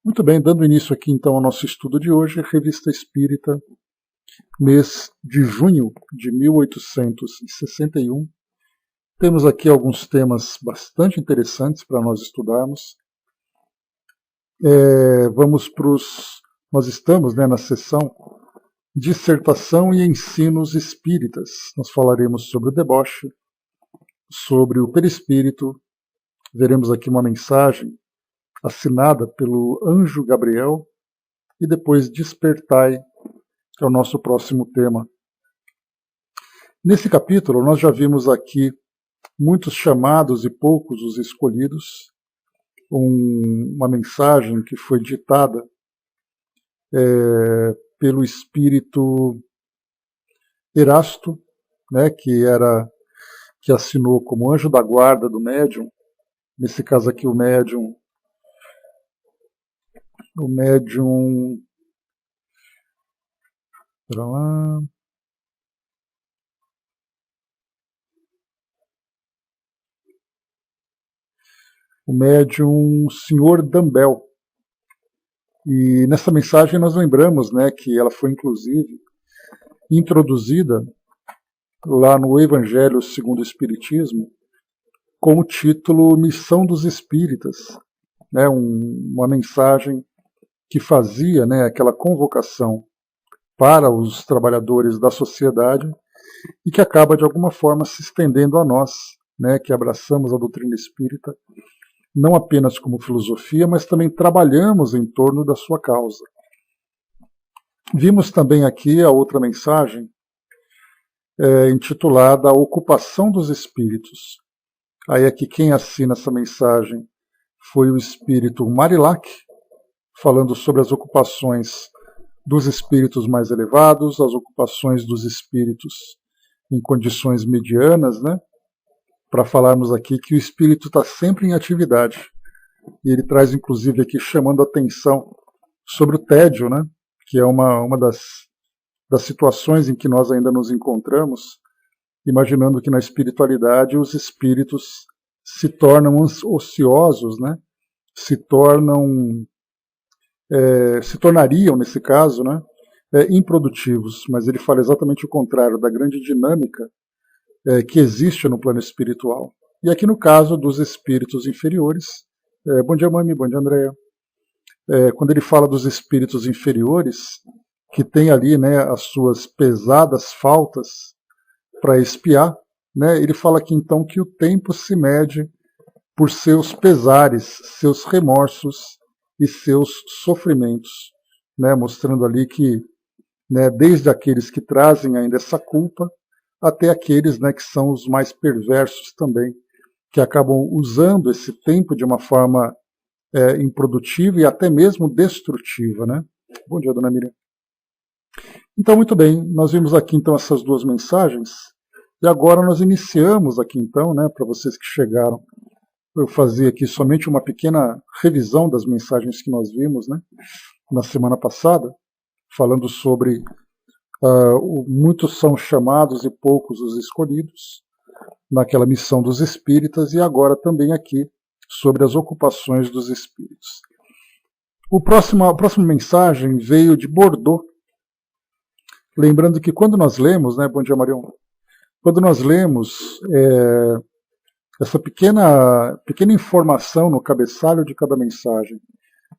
Muito bem, dando início aqui então ao nosso estudo de hoje, Revista Espírita, mês de junho de 1861. Temos aqui alguns temas bastante interessantes para nós estudarmos. Nós estamos na sessão Dissertação e Ensinos Espíritas. Nós falaremos sobre o deboche, sobre o perispírito, veremos aqui uma mensagem assinada pelo Anjo Gabriel, e depois Despertai, que é o nosso próximo tema. Nesse capítulo, nós já vimos aqui muitos chamados e poucos os escolhidos, uma mensagem que foi ditada pelo espírito Erasto, que assinou como anjo da guarda do médium. Nesse caso aqui, o médium Sr. Dambel. E nessa mensagem nós lembramos que ela foi inclusive introduzida lá no Evangelho segundo o Espiritismo com o título Missão dos Espíritas, uma mensagem que fazia aquela convocação para os trabalhadores da sociedade e que acaba de alguma forma se estendendo a nós, que abraçamos a doutrina espírita, não apenas como filosofia, mas também trabalhamos em torno da sua causa. Vimos também aqui a outra mensagem intitulada A Ocupação dos Espíritos. Aí aqui quem assina essa mensagem foi o espírito Marilac, falando sobre as ocupações dos espíritos mais elevados, as ocupações dos espíritos em condições medianas, para falarmos aqui que o espírito está sempre em atividade. E ele traz inclusive aqui chamando a atenção sobre o tédio, que é uma das situações em que nós ainda nos encontramos, imaginando que na espiritualidade os espíritos se tornam ociosos, se tornariam, nesse caso, improdutivos. Mas ele fala exatamente o contrário da grande dinâmica que existe no plano espiritual. E aqui no caso dos espíritos inferiores, bom dia Mami, bom dia Andréia, quando ele fala dos espíritos inferiores, que tem ali as suas pesadas faltas para expiar, ele fala aqui então que o tempo se mede por seus pesares, seus remorsos e seus sofrimentos, mostrando ali que desde aqueles que trazem ainda essa culpa, até aqueles que são os mais perversos também, que acabam usando esse tempo de uma forma improdutiva e até mesmo destrutiva. Bom dia, dona Miriam. Então, muito bem, nós vimos aqui então essas duas mensagens, e agora nós iniciamos aqui então, para vocês que chegaram, eu fazia aqui somente uma pequena revisão das mensagens que nós vimos na semana passada, falando sobre muitos são chamados e poucos os escolhidos, naquela missão dos espíritas, e agora também aqui sobre as ocupações dos espíritos. A próxima mensagem veio de Bordeaux, lembrando que quando nós lemos, bom dia Marion, quando nós lemos essa pequena informação no cabeçalho de cada mensagem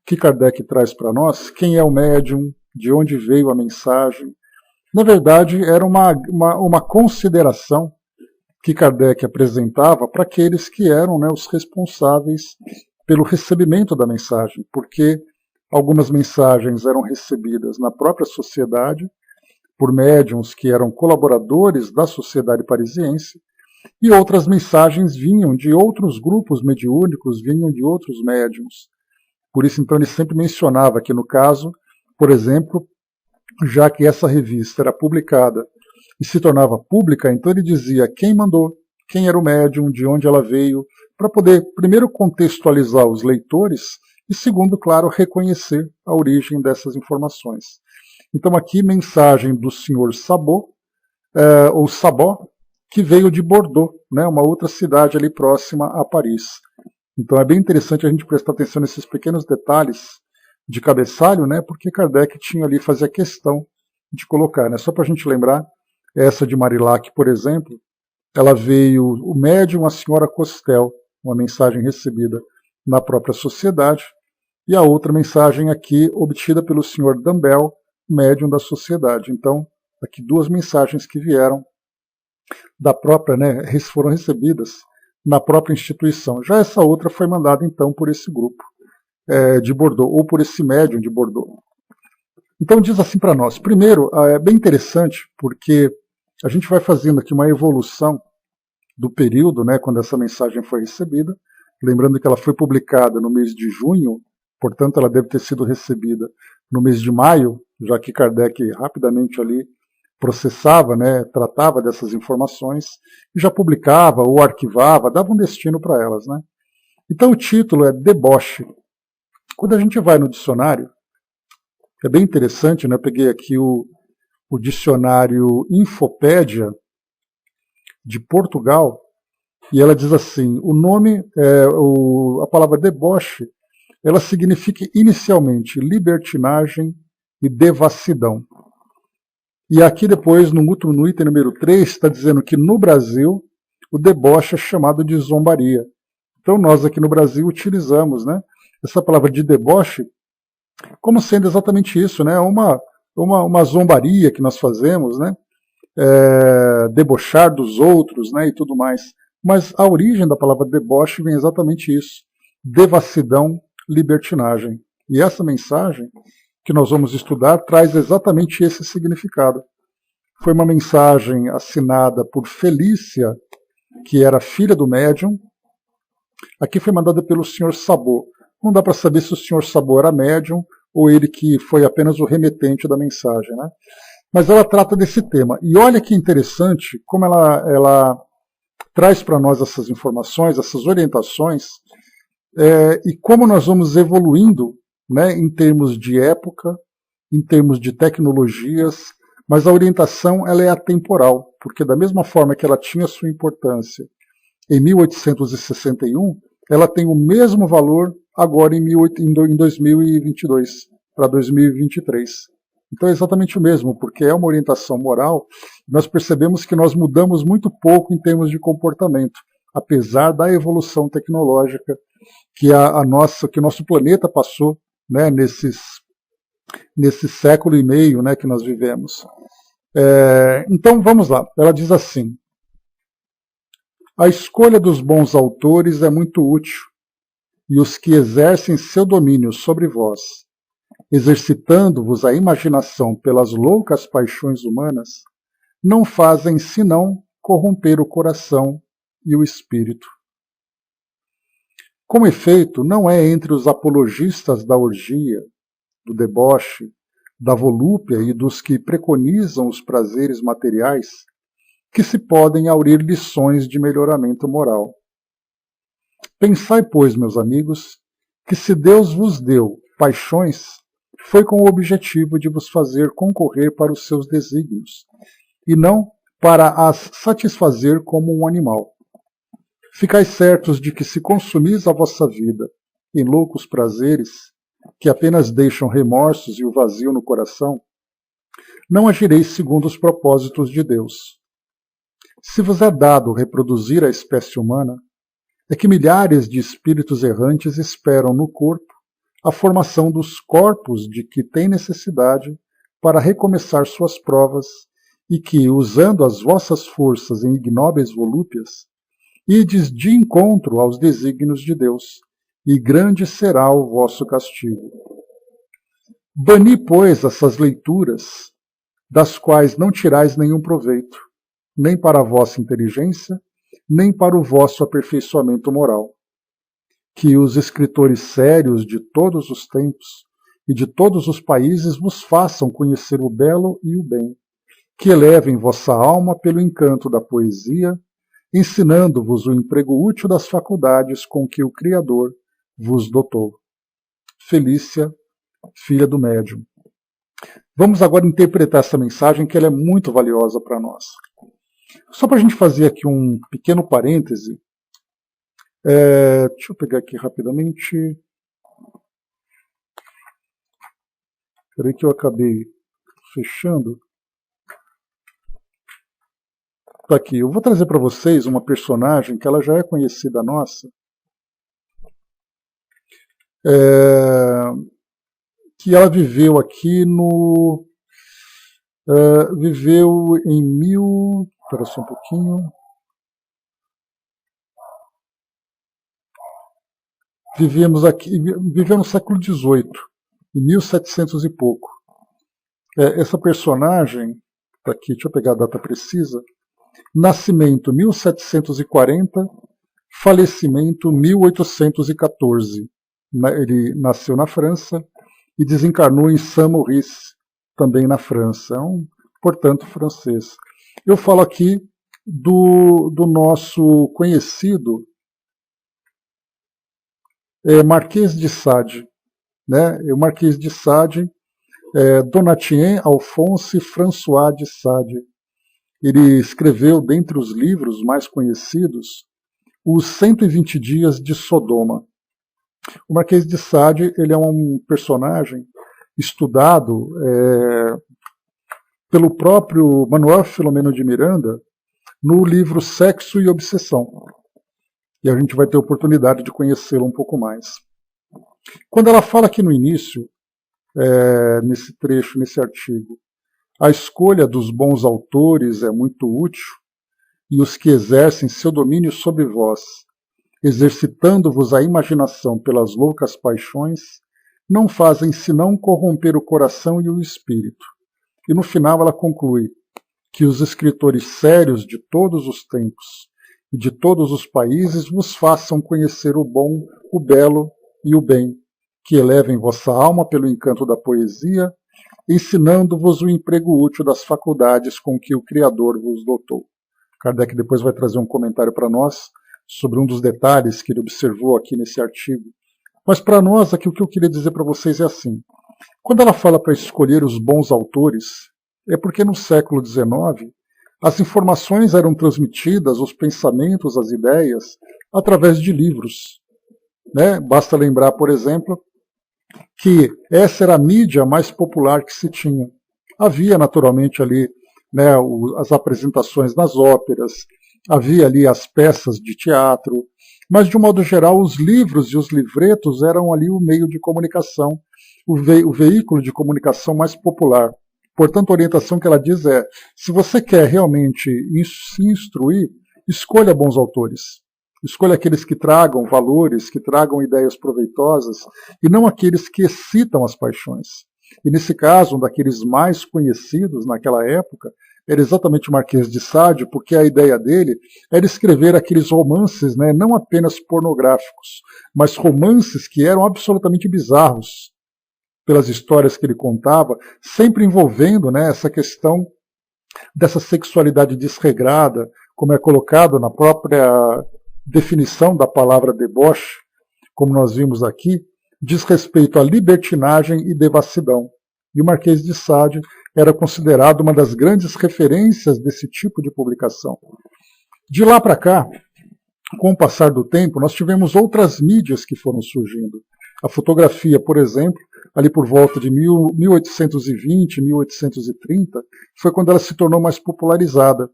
que Kardec traz para nós, quem é o médium, de onde veio a mensagem, na verdade era uma consideração que Kardec apresentava para aqueles que eram os responsáveis pelo recebimento da mensagem, porque algumas mensagens eram recebidas na própria sociedade, por médiuns que eram colaboradores da Sociedade Parisiense, e outras mensagens vinham de outros grupos mediúnicos, vinham de outros médiuns. Por isso, então, ele sempre mencionava que, no caso, por exemplo, já que essa revista era publicada e se tornava pública, então ele dizia quem mandou, quem era o médium, de onde ela veio, para poder, primeiro, contextualizar os leitores e, segundo, claro, reconhecer a origem dessas informações. Então, aqui, mensagem do Sr. Sabot, ou Sabot, que veio de Bordeaux, uma outra cidade ali próxima a Paris. Então é bem interessante a gente prestar atenção nesses pequenos detalhes de cabeçalho, né, porque Kardec tinha ali, fazia questão de colocar. Né? Só para a gente lembrar, essa de Marilac, por exemplo, ela veio, o médium, a senhora Costel, uma mensagem recebida na própria sociedade, e a outra mensagem aqui obtida pelo senhor Dambel, médium da sociedade. Então, aqui duas mensagens que vieram da própria, né, foram recebidas na própria instituição. Já essa outra foi mandada então por esse grupo de Bordeaux, ou por esse médium de Bordeaux. Então diz assim para nós, primeiro, é bem interessante, porque a gente vai fazendo aqui uma evolução do período, né, quando essa mensagem foi recebida, lembrando que ela foi publicada no mês de junho, portanto ela deve ter sido recebida no mês de maio, já que Kardec rapidamente ali processava, né, tratava dessas informações, e já publicava ou arquivava, dava um destino para elas. Né? Então o título é Deboche. Quando a gente vai no dicionário, é bem interessante, né, eu peguei aqui o dicionário Infopédia de Portugal, e ela diz assim, o nome, a palavra deboche, ela significa inicialmente libertinagem e devassidão. E aqui depois, no item número 3, está dizendo que no Brasil o deboche é chamado de zombaria. Então nós aqui no Brasil utilizamos, né, essa palavra de deboche como sendo exatamente isso, né, uma zombaria que nós fazemos, né, debochar dos outros, né, e tudo mais. Mas a origem da palavra deboche vem exatamente isso, devassidão, libertinagem. E essa mensagem que nós vamos estudar traz exatamente esse significado. Foi uma mensagem assinada por Felícia, que era filha do médium. Aqui foi mandada pelo Sr. Sabot. Não dá para saber se o Sr. Sabot era médium ou ele que foi apenas o remetente da mensagem. Né? Mas ela trata desse tema. E olha que interessante como ela traz para nós essas informações, essas orientações, e como nós vamos evoluindo, né, em termos de época, em termos de tecnologias, mas a orientação ela é atemporal, porque da mesma forma que ela tinha sua importância em 1861, ela tem o mesmo valor agora em 2022 para 2023. Então é exatamente o mesmo, porque é uma orientação moral. Nós percebemos que nós mudamos muito pouco em termos de comportamento, apesar da evolução tecnológica que que o nosso planeta passou, né, nesse século e meio, né, que nós vivemos. Então vamos lá. Ela diz assim: a escolha dos bons autores é muito útil, e os que exercem seu domínio sobre vós, exercitando-vos a imaginação pelas loucas paixões humanas, não fazem senão corromper o coração e o espírito. Com efeito, não é entre os apologistas da orgia, do deboche, da volúpia e dos que preconizam os prazeres materiais que se podem aurir lições de melhoramento moral. Pensai, pois, meus amigos, que se Deus vos deu paixões, foi com o objetivo de vos fazer concorrer para os seus desígnios, e não para as satisfazer como um animal. Ficai certos de que se consumis a vossa vida em loucos prazeres, que apenas deixam remorsos e o vazio no coração, não agireis segundo os propósitos de Deus. Se vos é dado reproduzir a espécie humana, é que milhares de espíritos errantes esperam no corpo a formação dos corpos de que têm necessidade para recomeçar suas provas e que, usando as vossas forças em ignóbeis volúpias, ides de encontro aos desígnios de Deus, e grande será o vosso castigo. Bani, pois, essas leituras, das quais não tirais nenhum proveito, nem para a vossa inteligência, nem para o vosso aperfeiçoamento moral. Que os escritores sérios de todos os tempos e de todos os países vos façam conhecer o belo e o bem, que elevem vossa alma pelo encanto da poesia, ensinando-vos o emprego útil das faculdades com que o Criador vos dotou. Felícia, filha do médium. Vamos agora interpretar essa mensagem, que ela é muito valiosa para nós. Só para a gente fazer aqui um pequeno parêntese, deixa eu pegar aqui rapidamente. Espera aí que eu acabei fechando. Tá aqui. Eu vou trazer para vocês uma personagem que ela já é conhecida nossa, que ela viveu aqui no... viveu em Espera só um pouquinho. Viveu no século XVIII, em 1700 e pouco. Essa personagem, tá aqui, deixa eu pegar a data precisa, nascimento 1740, falecimento 1814. Ele nasceu na França e desencarnou em Saint-Maurice, também na França, portanto, francês. Eu falo aqui do nosso conhecido Marquês de Sade, né? O Marquês de Sade, Donatien Alphonse François de Sade. Ele escreveu, dentre os livros mais conhecidos, Os 120 Dias de Sodoma. O Marquês de Sade ele é um personagem estudado pelo próprio Manuel Filomeno de Miranda no livro Sexo e Obsessão. E a gente vai ter oportunidade de conhecê-lo um pouco mais. Quando ela fala aqui no início, nesse trecho, nesse artigo, a escolha dos bons autores é muito útil, e os que exercem seu domínio sobre vós, exercitando-vos a imaginação pelas loucas paixões, não fazem senão corromper o coração e o espírito. E no final ela conclui que os escritores sérios de todos os tempos e de todos os países vos façam conhecer o bom, o belo e o bem, que elevem vossa alma pelo encanto da poesia, ensinando-vos o emprego útil das faculdades com que o Criador vos dotou. Kardec depois vai trazer um comentário para nós sobre um dos detalhes que ele observou aqui nesse artigo. Mas para nós, aqui o que eu queria dizer para vocês é assim. Quando ela fala para escolher os bons autores, é porque no século XIX as informações eram transmitidas, os pensamentos, as ideias, através de livros. Né? Basta lembrar, por exemplo, que essa era a mídia mais popular que se tinha. Havia naturalmente ali, né, as apresentações nas óperas, havia ali as peças de teatro, mas de um modo geral os livros e os livretos eram ali o meio de comunicação, o veículo de comunicação mais popular. Portanto, a orientação que ela diz é, se você quer realmente se instruir, escolha bons autores. Escolha aqueles que tragam valores, que tragam ideias proveitosas, e não aqueles que excitam as paixões. E nesse caso, um daqueles mais conhecidos naquela época, era exatamente o Marquês de Sade, porque a ideia dele era escrever aqueles romances, né, não apenas pornográficos, mas romances que eram absolutamente bizarros, pelas histórias que ele contava, sempre envolvendo, né, essa questão dessa sexualidade desregrada, como é colocado na própria definição da palavra deboche, como nós vimos aqui, diz respeito à libertinagem e devassidão. E o Marquês de Sade era considerado uma das grandes referências desse tipo de publicação. De lá para cá, com o passar do tempo, nós tivemos outras mídias que foram surgindo. A fotografia, por exemplo, ali por volta de 1820, 1830, foi quando ela se tornou mais popularizada.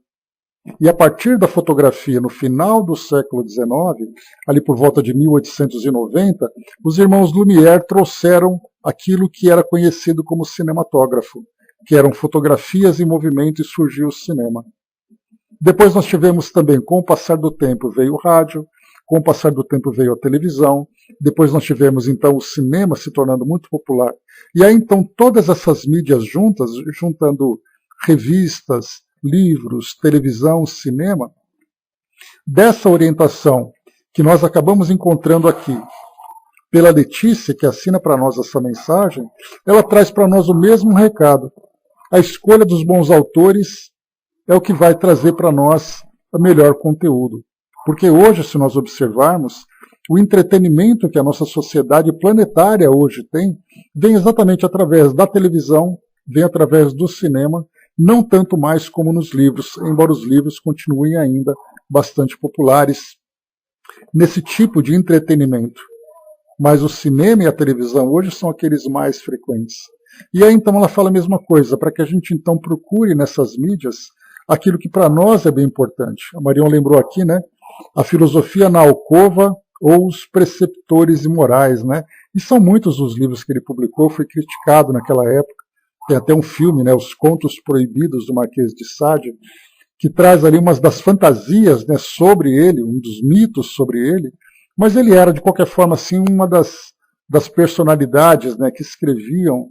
E a partir da fotografia, no final do século XIX, ali por volta de 1890, os irmãos Lumière trouxeram aquilo que era conhecido como cinematógrafo, que eram fotografias em movimento, e surgiu o cinema. Depois nós tivemos também, com o passar do tempo, veio o rádio, com o passar do tempo veio a televisão, depois nós tivemos então o cinema se tornando muito popular. E aí então todas essas mídias juntas, juntando revistas, livros, televisão, cinema, dessa orientação que nós acabamos encontrando aqui, pela Letícia, que assina para nós essa mensagem, ela traz para nós o mesmo recado. A escolha dos bons autores é o que vai trazer para nós o melhor conteúdo. Porque hoje, se nós observarmos, o entretenimento que a nossa sociedade planetária hoje tem, vem exatamente através da televisão, vem através do cinema, não tanto mais como nos livros, embora os livros continuem ainda bastante populares nesse tipo de entretenimento. Mas o cinema e a televisão hoje são aqueles mais frequentes. E aí então ela fala a mesma coisa, para que a gente então procure nessas mídias aquilo que para nós é bem importante. A Marion lembrou aqui, né, a filosofia na alcova ou os preceptores imorais, né? E são muitos os livros que ele publicou, foi criticado naquela época. Tem até um filme, né, Os Contos Proibidos do Marquês de Sade, que traz ali umas das fantasias, né, sobre ele, um dos mitos sobre ele, mas ele era, de qualquer forma, assim, uma das personalidades, né, que escreviam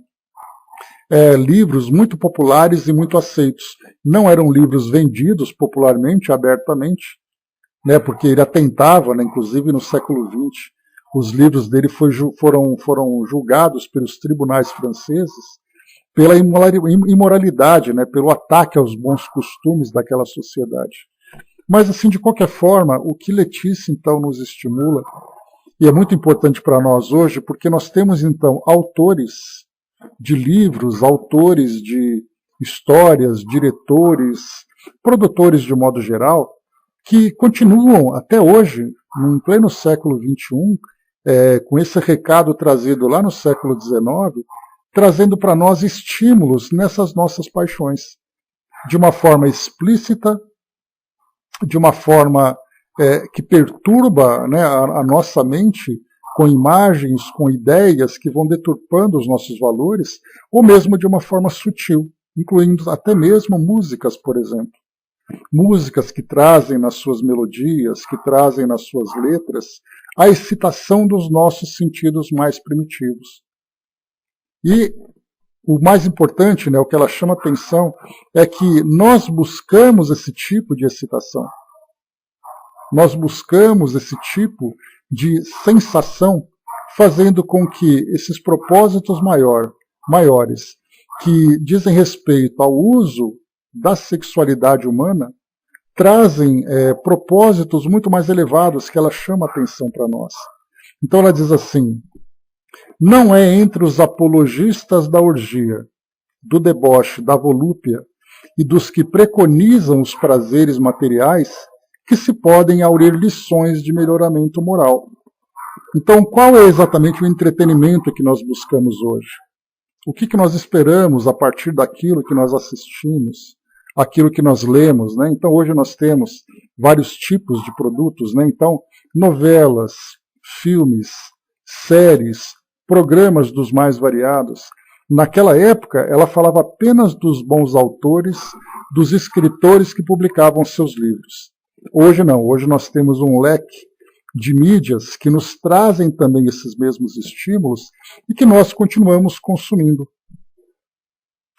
livros muito populares e muito aceitos. Não eram livros vendidos popularmente, abertamente, né, porque ele atentava, né, inclusive no século XX, os livros dele foram julgados pelos tribunais franceses pela imoralidade, né, pelo ataque aos bons costumes daquela sociedade. Mas, assim, de qualquer forma, o que Letícia, então, nos estimula, e é muito importante para nós hoje, porque nós temos, então, autores de livros, autores de histórias, diretores, produtores de modo geral, que continuam até hoje, no pleno século XXI, com esse recado trazido lá no século XIX, trazendo para nós estímulos nessas nossas paixões, de uma forma explícita, de uma forma que perturba, né, a nossa mente com imagens, com ideias que vão deturpando os nossos valores, ou mesmo de uma forma sutil, incluindo até mesmo músicas, por exemplo. Músicas que trazem nas suas melodias, que trazem nas suas letras, a excitação dos nossos sentidos mais primitivos. E o mais importante, né, o que ela chama atenção, é que nós buscamos esse tipo de excitação. Nós buscamos esse tipo de sensação, fazendo com que esses propósitos maiores, que dizem respeito ao uso da sexualidade humana, trazem propósitos muito mais elevados que ela chama atenção para nós. Então ela diz assim: não é entre os apologistas da orgia, do deboche, da volúpia e dos que preconizam os prazeres materiais que se podem aurir lições de melhoramento moral. Então, qual é exatamente o entretenimento que nós buscamos hoje? O que nós esperamos a partir daquilo que nós assistimos, aquilo que nós lemos, né? Então, hoje nós temos vários tipos de produtos, né? Então, novelas, filmes, séries, programas dos mais variados. Naquela época, ela falava apenas dos bons autores, dos escritores que publicavam seus livros. Hoje não, hoje nós temos um leque de mídias que nos trazem também esses mesmos estímulos e que nós continuamos consumindo.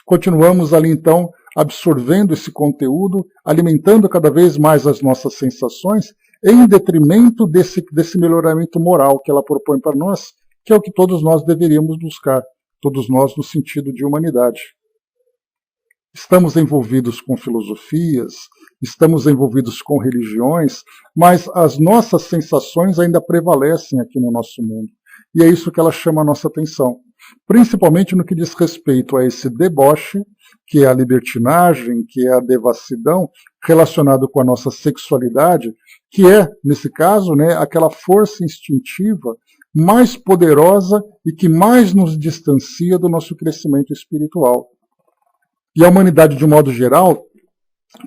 Continuamos ali, então, absorvendo esse conteúdo, alimentando cada vez mais as nossas sensações, em detrimento desse melhoramento moral que ela propõe para nós, que é o que todos nós deveríamos buscar, todos nós no sentido de humanidade. Estamos envolvidos com filosofias, estamos envolvidos com religiões, mas as nossas sensações ainda prevalecem aqui no nosso mundo. E é isso que ela chama a nossa atenção, principalmente no que diz respeito a esse deboche, que é a libertinagem, que é a devassidão, relacionado com a nossa sexualidade, que é, nesse caso, né, aquela força instintiva mais poderosa e que mais nos distancia do nosso crescimento espiritual. E a humanidade, de um modo geral,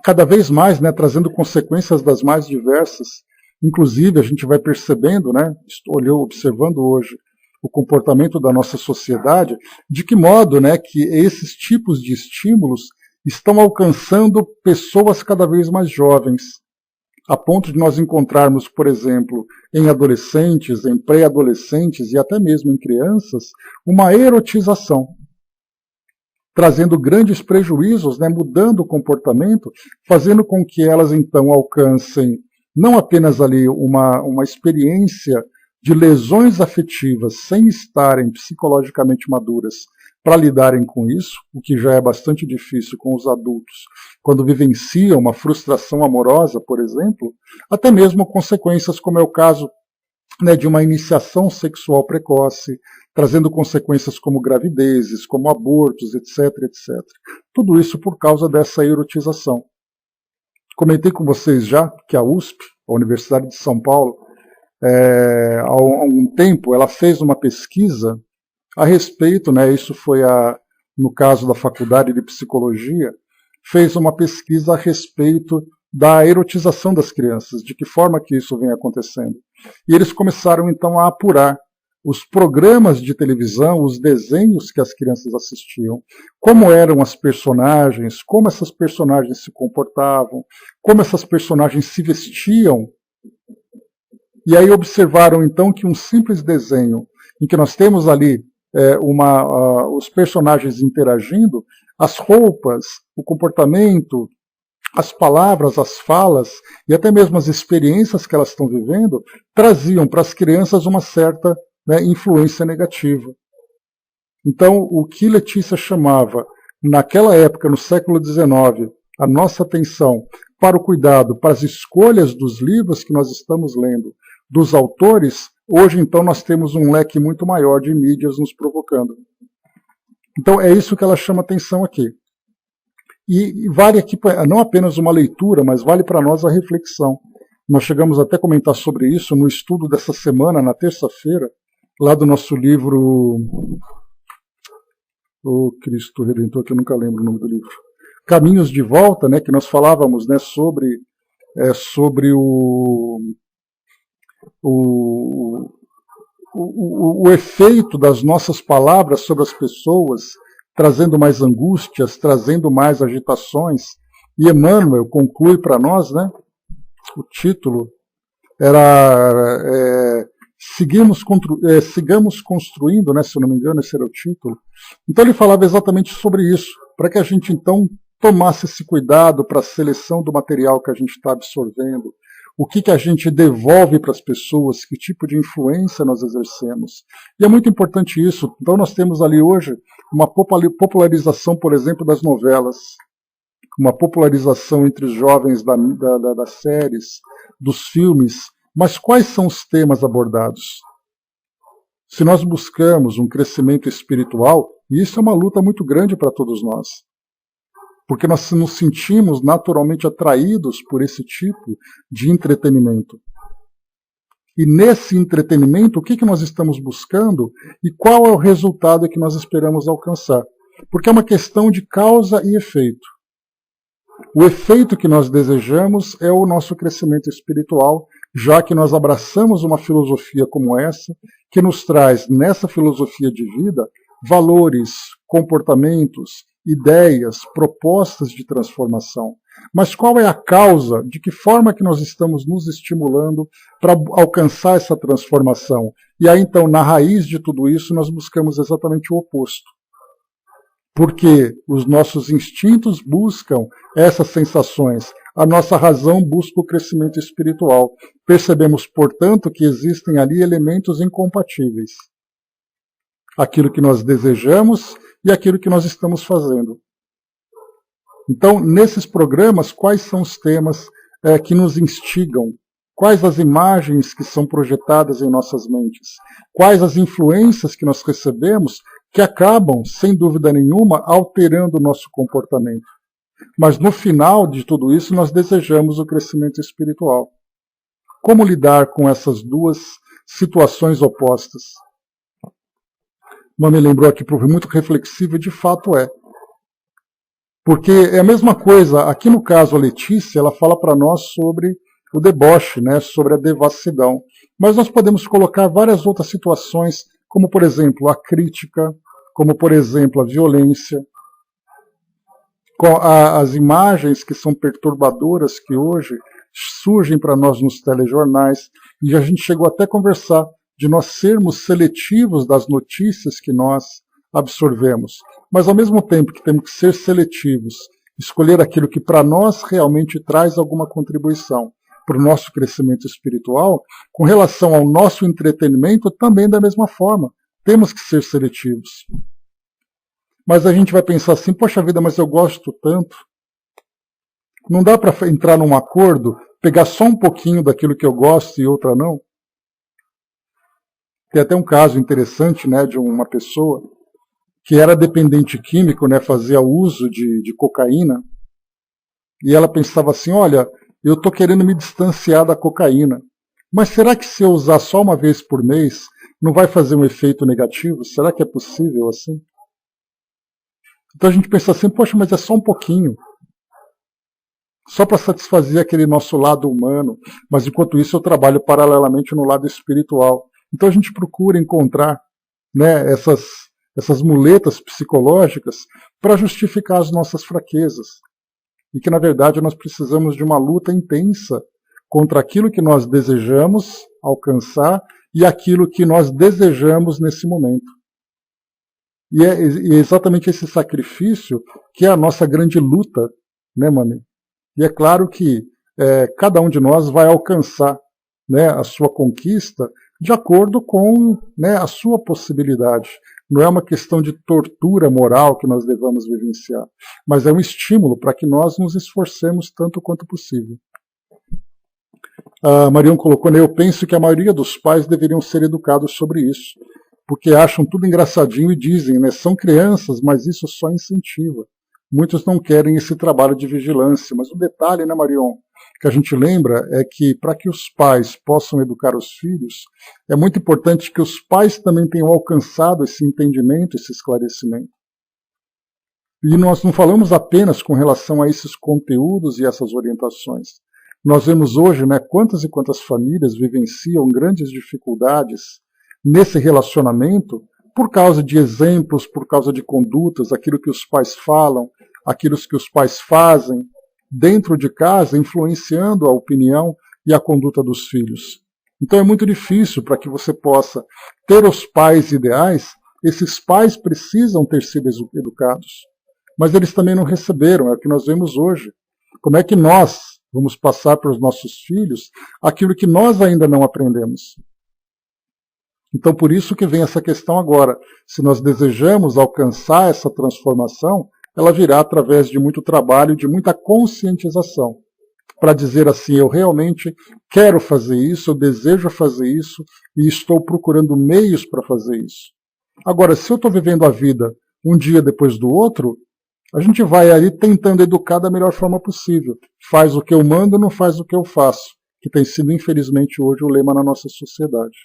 cada vez mais, né, trazendo consequências das mais diversas. Inclusive, a gente vai percebendo, né, estou observando hoje o comportamento da nossa sociedade, de que modo, né, que esses tipos de estímulos estão alcançando pessoas cada vez mais jovens, a ponto de nós encontrarmos, por exemplo, em adolescentes, em pré-adolescentes e até mesmo em crianças, uma erotização, trazendo grandes prejuízos, né, mudando o comportamento, fazendo com que elas então alcancem não apenas ali uma experiência de lesões afetivas sem estarem psicologicamente maduras para lidarem com isso, o que já é bastante difícil com os adultos, quando vivenciam uma frustração amorosa, por exemplo, até mesmo consequências como é o caso, né, de uma iniciação sexual precoce, trazendo consequências como gravidezes, como abortos, etc, etc. Tudo isso por causa dessa erotização. Comentei com vocês já que a USP, a Universidade de São Paulo, há um tempo, ela fez uma pesquisa a respeito, né, isso foi há no caso da Faculdade de Psicologia, fez uma pesquisa a respeito da erotização das crianças, de que forma que isso vem acontecendo. E eles começaram então a apurar os programas de televisão, os desenhos que as crianças assistiam, como eram as personagens, como essas personagens se comportavam, como essas personagens se vestiam. E aí observaram então que um simples desenho, em que nós temos ali os personagens interagindo, as roupas, o comportamento, as palavras, as falas e até mesmo as experiências que elas estão vivendo, traziam para as crianças uma certa influência negativa. Então, o que Letícia chamava, naquela época, no século XIX, a nossa atenção para o cuidado, para as escolhas dos livros que nós estamos lendo, dos autores, hoje então nós temos um leque muito maior de mídias nos provocando. Então é isso que ela chama atenção aqui. E vale aqui não apenas uma leitura, mas vale para nós a reflexão. Nós chegamos até a comentar sobre isso no estudo dessa semana, na terça-feira, lá do nosso livro, o Cristo Redentor, que eu nunca lembro o nome do livro, Caminhos de Volta, que nós falávamos sobre o efeito das nossas palavras sobre as pessoas, trazendo mais angústias, trazendo mais agitações. E Emmanuel conclui para nós, o título era Sigamos Construindo, se eu não me engano, esse era o título. Então ele falava exatamente sobre isso, para que a gente então tomasse esse cuidado para a seleção do material que a gente está absorvendo, o que a gente devolve para as pessoas, que tipo de influência nós exercemos. E é muito importante isso. Então nós temos ali hoje uma popularização, por exemplo, das novelas, uma popularização entre os jovens das séries, dos filmes. Mas quais são os temas abordados? Se nós buscamos um crescimento espiritual, e isso é uma luta muito grande para todos nós, porque nós nos sentimos naturalmente atraídos por esse tipo de entretenimento. E nesse entretenimento, o que nós estamos buscando e qual é o resultado que nós esperamos alcançar? Porque é uma questão de causa e efeito. O efeito que nós desejamos é o nosso crescimento espiritual, já que nós abraçamos uma filosofia como essa, que nos traz, nessa filosofia de vida, valores, comportamentos, ideias, propostas de transformação. Mas qual é a causa? De que forma que nós estamos nos estimulando para alcançar essa transformação? E aí, então, na raiz de tudo isso, nós buscamos exatamente o oposto. Porque os nossos instintos buscam essas sensações, a nossa razão busca o crescimento espiritual. Percebemos, portanto, que existem ali elementos incompatíveis. Aquilo que nós desejamos e aquilo que nós estamos fazendo. Então, nesses programas, quais são os temas que nos instigam? Quais as imagens que são projetadas em nossas mentes? Quais as influências que nós recebemos que acabam, sem dúvida nenhuma, alterando o nosso comportamento? Mas no final de tudo isso, nós desejamos o crescimento espiritual. Como lidar com essas duas situações opostas? Não me lembrou aqui, porque muito reflexivo, e de fato é. Porque é a mesma coisa, aqui no caso a Letícia, ela fala para nós sobre o deboche, sobre a devassidão. Mas nós podemos colocar várias outras situações, como por exemplo a crítica, como por exemplo a violência, as imagens que são perturbadoras que hoje surgem para nós nos telejornais, e a gente chegou até a conversar de nós sermos seletivos das notícias que nós absorvemos. Mas ao mesmo tempo que temos que ser seletivos, escolher aquilo que para nós realmente traz alguma contribuição para o nosso crescimento espiritual, com relação ao nosso entretenimento, também da mesma forma. Temos que ser seletivos. Mas a gente vai pensar assim, poxa vida, mas eu gosto tanto. Não dá para entrar num acordo, pegar só um pouquinho daquilo que eu gosto e outra não? Tem até um caso interessante, de uma pessoa que era dependente químico, fazia uso de cocaína, e ela pensava assim, olha, eu estou querendo me distanciar da cocaína, mas será que se eu usar só uma vez por mês, não vai fazer um efeito negativo? Será que é possível assim? Então a gente pensa assim, poxa, mas é só um pouquinho. Só para satisfazer aquele nosso lado humano, mas enquanto isso eu trabalho paralelamente no lado espiritual. Então a gente procura encontrar, né, essas muletas psicológicas para justificar as nossas fraquezas. E que na verdade nós precisamos de uma luta intensa contra aquilo que nós desejamos alcançar e aquilo que nós desejamos nesse momento. E é exatamente esse sacrifício que é a nossa grande luta, né, Mami? E é claro que cada um de nós vai alcançar, né, a sua conquista de acordo com, né, a sua possibilidade. Não é uma questão de tortura moral que nós devamos vivenciar, mas é um estímulo para que nós nos esforcemos tanto quanto possível. A Marion colocou, né, eu penso que a maioria dos pais deveriam ser educados sobre isso, porque acham tudo engraçadinho e dizem, né, são crianças, mas isso só incentiva. Muitos não querem esse trabalho de vigilância, mas o detalhe, né, Marion, que a gente lembra é que para que os pais possam educar os filhos, é muito importante que os pais também tenham alcançado esse entendimento, esse esclarecimento. E nós não falamos apenas com relação a esses conteúdos e essas orientações. Nós vemos hoje, né, quantas e quantas famílias vivenciam grandes dificuldades nesse relacionamento por causa de exemplos, por causa de condutas, aquilo que os pais falam, aquilo que os pais fazem dentro de casa, influenciando a opinião e a conduta dos filhos. Então é muito difícil para que você possa ter os pais ideais, esses pais precisam ter sido educados. Mas eles também não receberam, é o que nós vemos hoje. Como é que nós vamos passar para os nossos filhos aquilo que nós ainda não aprendemos? Então, por isso que vem essa questão agora. Se nós desejamos alcançar essa transformação, ela virá através de muito trabalho, de muita conscientização. Para dizer assim, eu realmente quero fazer isso, eu desejo fazer isso e estou procurando meios para fazer isso. Agora, se eu estou vivendo a vida um dia depois do outro, a gente vai ali tentando educar da melhor forma possível. Faz o que eu mando, não faz o que eu faço, que tem sido, infelizmente, hoje o lema na nossa sociedade.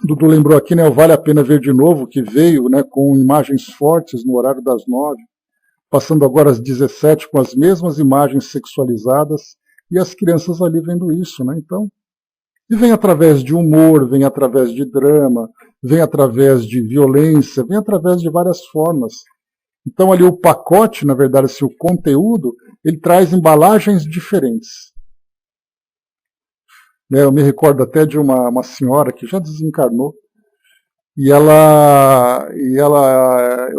Dudu lembrou aqui, né, vale a pena ver de novo, que veio, né, com imagens fortes no horário das 9, passando agora às 17 com as mesmas imagens sexualizadas, e as crianças ali vendo isso, né? Então, e vem através de humor, vem através de drama, vem através de violência, vem através de várias formas. Então ali o pacote, na verdade, assim, o conteúdo, ele traz embalagens diferentes. Eu me recordo até de uma senhora que já desencarnou, e eu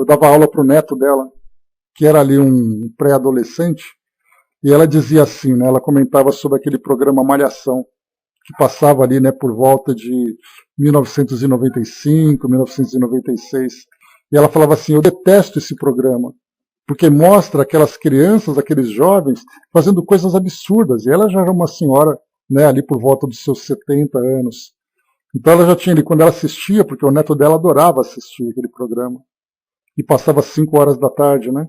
dava aula para o neto dela, que era ali um pré-adolescente, e ela dizia assim, né, ela comentava sobre aquele programa Malhação, que passava ali, né, por volta de 1995, 1996, e ela falava assim, eu detesto esse programa, porque mostra aquelas crianças, aqueles jovens, fazendo coisas absurdas, e ela já era uma senhora, né, ali por volta dos seus 70 anos. Então ela já tinha ali, quando ela assistia, porque o neto dela adorava assistir aquele programa, e passava 5 horas da tarde, né?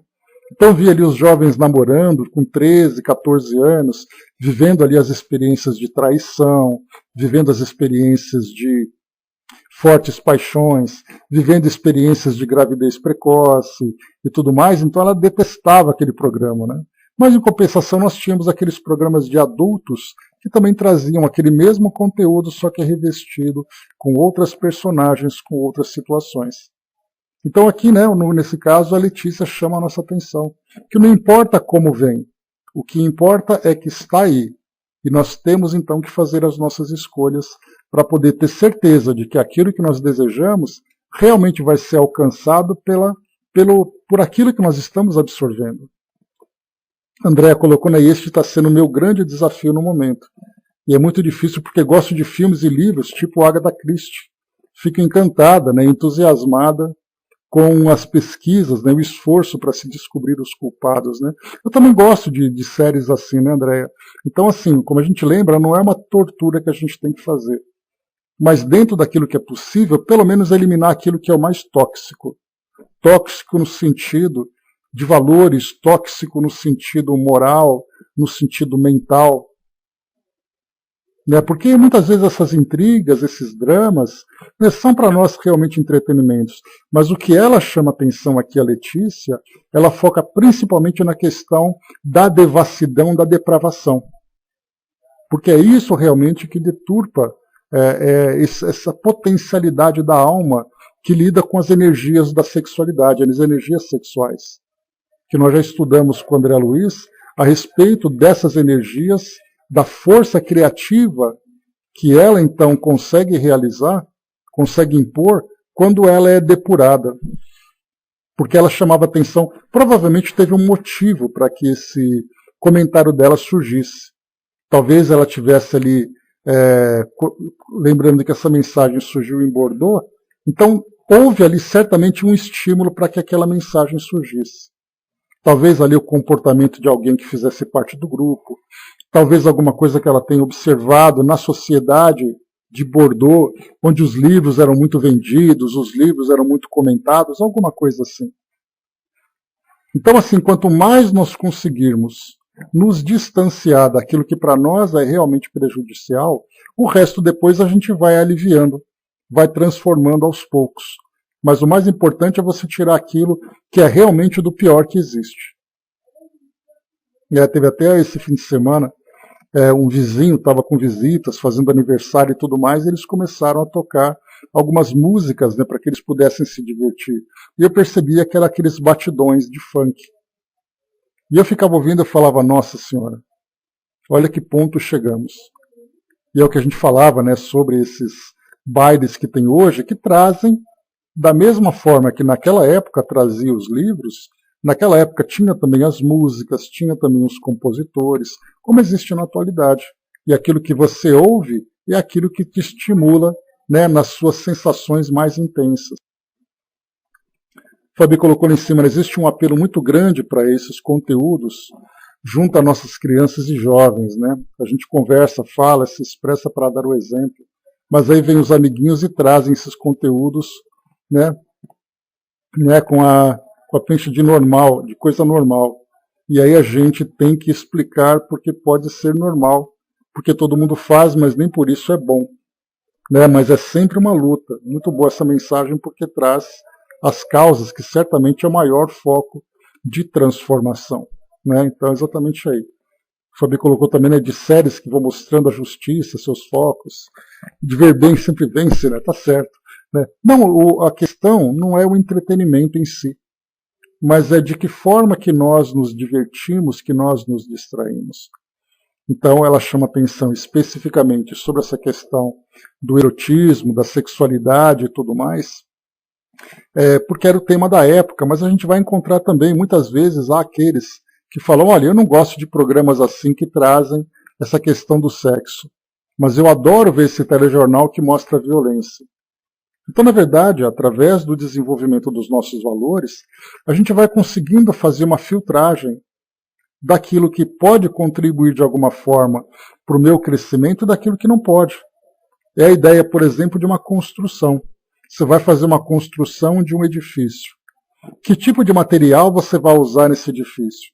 Então via ali os jovens namorando com 13, 14 anos, vivendo ali as experiências de traição, vivendo as experiências de fortes paixões, vivendo experiências de gravidez precoce e tudo mais. Então ela detestava aquele programa, né? Mas em compensação nós tínhamos aqueles programas de adultos que também traziam aquele mesmo conteúdo, só que revestido com outras personagens, com outras situações. Então aqui, né, nesse caso, a Letícia chama a nossa atenção, que não importa como vem, o que importa é que está aí. E nós temos então que fazer as nossas escolhas para poder ter certeza de que aquilo que nós desejamos realmente vai ser alcançado por aquilo que nós estamos absorvendo. Andréa colocou, né, este está sendo o meu grande desafio no momento. E é muito difícil porque gosto de filmes e livros tipo Agatha Christie. Fico encantada, né, entusiasmada com as pesquisas, né, o esforço para se descobrir os culpados, né. Eu também gosto de séries assim, né, Andréa? Então, assim, como a gente lembra, não é uma tortura que a gente tem que fazer. Mas dentro daquilo que é possível, pelo menos eliminar aquilo que é o mais tóxico. Tóxico no sentido de valores, tóxico no sentido moral, no sentido mental. Né? Porque muitas vezes essas intrigas, esses dramas, né, são para nós realmente entretenimentos. Mas o que ela chama atenção aqui, a Letícia, ela foca principalmente na questão da devassidão, da depravação. Porque é isso realmente que deturpa essa potencialidade da alma que lida com as energias da sexualidade, as energias sexuais. Que nós já estudamos com André Luiz a respeito dessas energias, da força criativa que ela então consegue realizar, consegue impor, quando ela é depurada. Porque ela chamava atenção, provavelmente teve um motivo para que esse comentário dela surgisse. Talvez ela tivesse ali, lembrando que essa mensagem surgiu em Bordeaux, então houve ali certamente um estímulo para que aquela mensagem surgisse. Talvez ali o comportamento de alguém que fizesse parte do grupo, talvez alguma coisa que ela tenha observado na sociedade de Bordeaux, onde os livros eram muito vendidos, os livros eram muito comentados, alguma coisa assim. Então, assim, quanto mais nós conseguirmos nos distanciar daquilo que para nós é realmente prejudicial, o resto depois a gente vai aliviando, vai transformando aos poucos. Mas o mais importante é você tirar aquilo que é realmente do pior que existe. Teve até esse fim de semana, um vizinho estava com visitas, fazendo aniversário e tudo mais, e eles começaram a tocar algumas músicas, né, para que eles pudessem se divertir. E eu percebia que eram aqueles batidões de funk. E eu ficava ouvindo e falava, nossa senhora, olha que ponto chegamos. E é o que a gente falava, né, sobre esses bailes que tem hoje, que trazem, da mesma forma que naquela época trazia os livros, naquela época tinha também as músicas, tinha também os compositores, como existe na atualidade. E aquilo que você ouve é aquilo que te estimula, né, nas suas sensações mais intensas. Fabi colocou lá em cima, existe um apelo muito grande para esses conteúdos junto a nossas crianças e jovens. Né? A gente conversa, fala, se expressa para dar o exemplo, mas aí vem os amiguinhos e trazem esses conteúdos, né, com a prensa de normal, de coisa normal. E aí a gente tem que explicar porque pode ser normal, porque todo mundo faz, mas nem por isso é bom. Né? Mas é sempre uma luta. Muito boa essa mensagem porque traz as causas, que certamente é o maior foco de transformação. Né? Então é exatamente aí. O Fabi colocou também, né, de séries que vão mostrando a justiça, seus focos. De ver bem sempre vence, né? Tá certo. Né? Não, a questão não é o entretenimento em si, mas é de que forma que nós nos divertimos, que nós nos distraímos. Então ela chama atenção especificamente sobre essa questão do erotismo, da sexualidade e tudo mais, porque era o tema da época, mas a gente vai encontrar também, muitas vezes, há aqueles que falam, olha, eu não gosto de programas assim que trazem essa questão do sexo, mas eu adoro ver esse telejornal que mostra a violência. Então, na verdade, através do desenvolvimento dos nossos valores, a gente vai conseguindo fazer uma filtragem daquilo que pode contribuir de alguma forma para o meu crescimento e daquilo que não pode. É a ideia, por exemplo, de uma construção. Você vai fazer uma construção de um edifício. Que tipo de material você vai usar nesse edifício?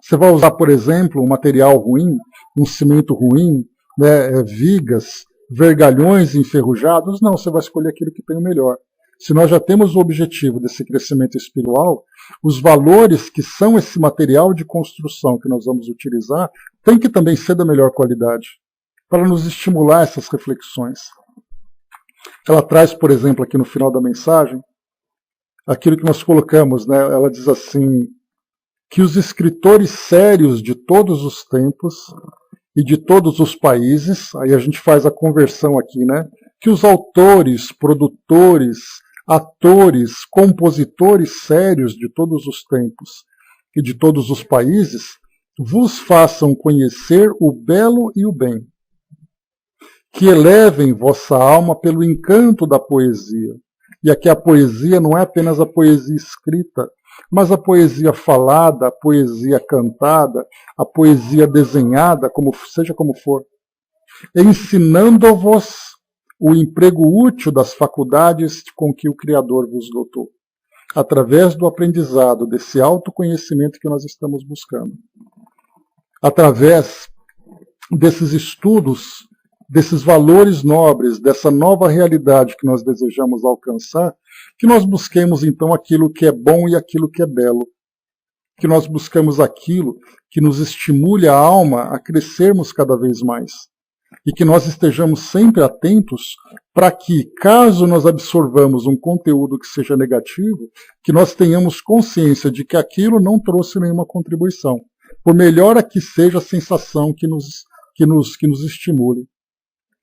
Você vai usar, por exemplo, um material ruim, um cimento ruim, né, vigas, vergalhões enferrujados? Não, você vai escolher aquilo que tem o melhor. Se nós já temos o objetivo desse crescimento espiritual, os valores que são esse material de construção que nós vamos utilizar tem que também ser da melhor qualidade, para nos estimular essas reflexões. Ela traz, por exemplo, aqui no final da mensagem, aquilo que nós colocamos, né? Ela diz assim, que os escritores sérios de todos os tempos e de todos os países, aí a gente faz a conversão aqui, né? Que os autores, produtores, atores, compositores sérios de todos os tempos e de todos os países vos façam conhecer o belo e o bem, que elevem vossa alma pelo encanto da poesia. E aqui a poesia não é apenas a poesia escrita, mas a poesia falada, a poesia cantada, a poesia desenhada, seja como for, ensinando-vos o emprego útil das faculdades com que o Criador vos dotou, através do aprendizado desse autoconhecimento que nós estamos buscando. Através desses estudos desses valores nobres, dessa nova realidade que nós desejamos alcançar, que nós busquemos então aquilo que é bom e aquilo que é belo. Que nós buscamos aquilo que nos estimule a alma a crescermos cada vez mais. E que nós estejamos sempre atentos para que, caso nós absorvamos um conteúdo que seja negativo, que nós tenhamos consciência de que aquilo não trouxe nenhuma contribuição, por melhor que seja a sensação que nos estimule.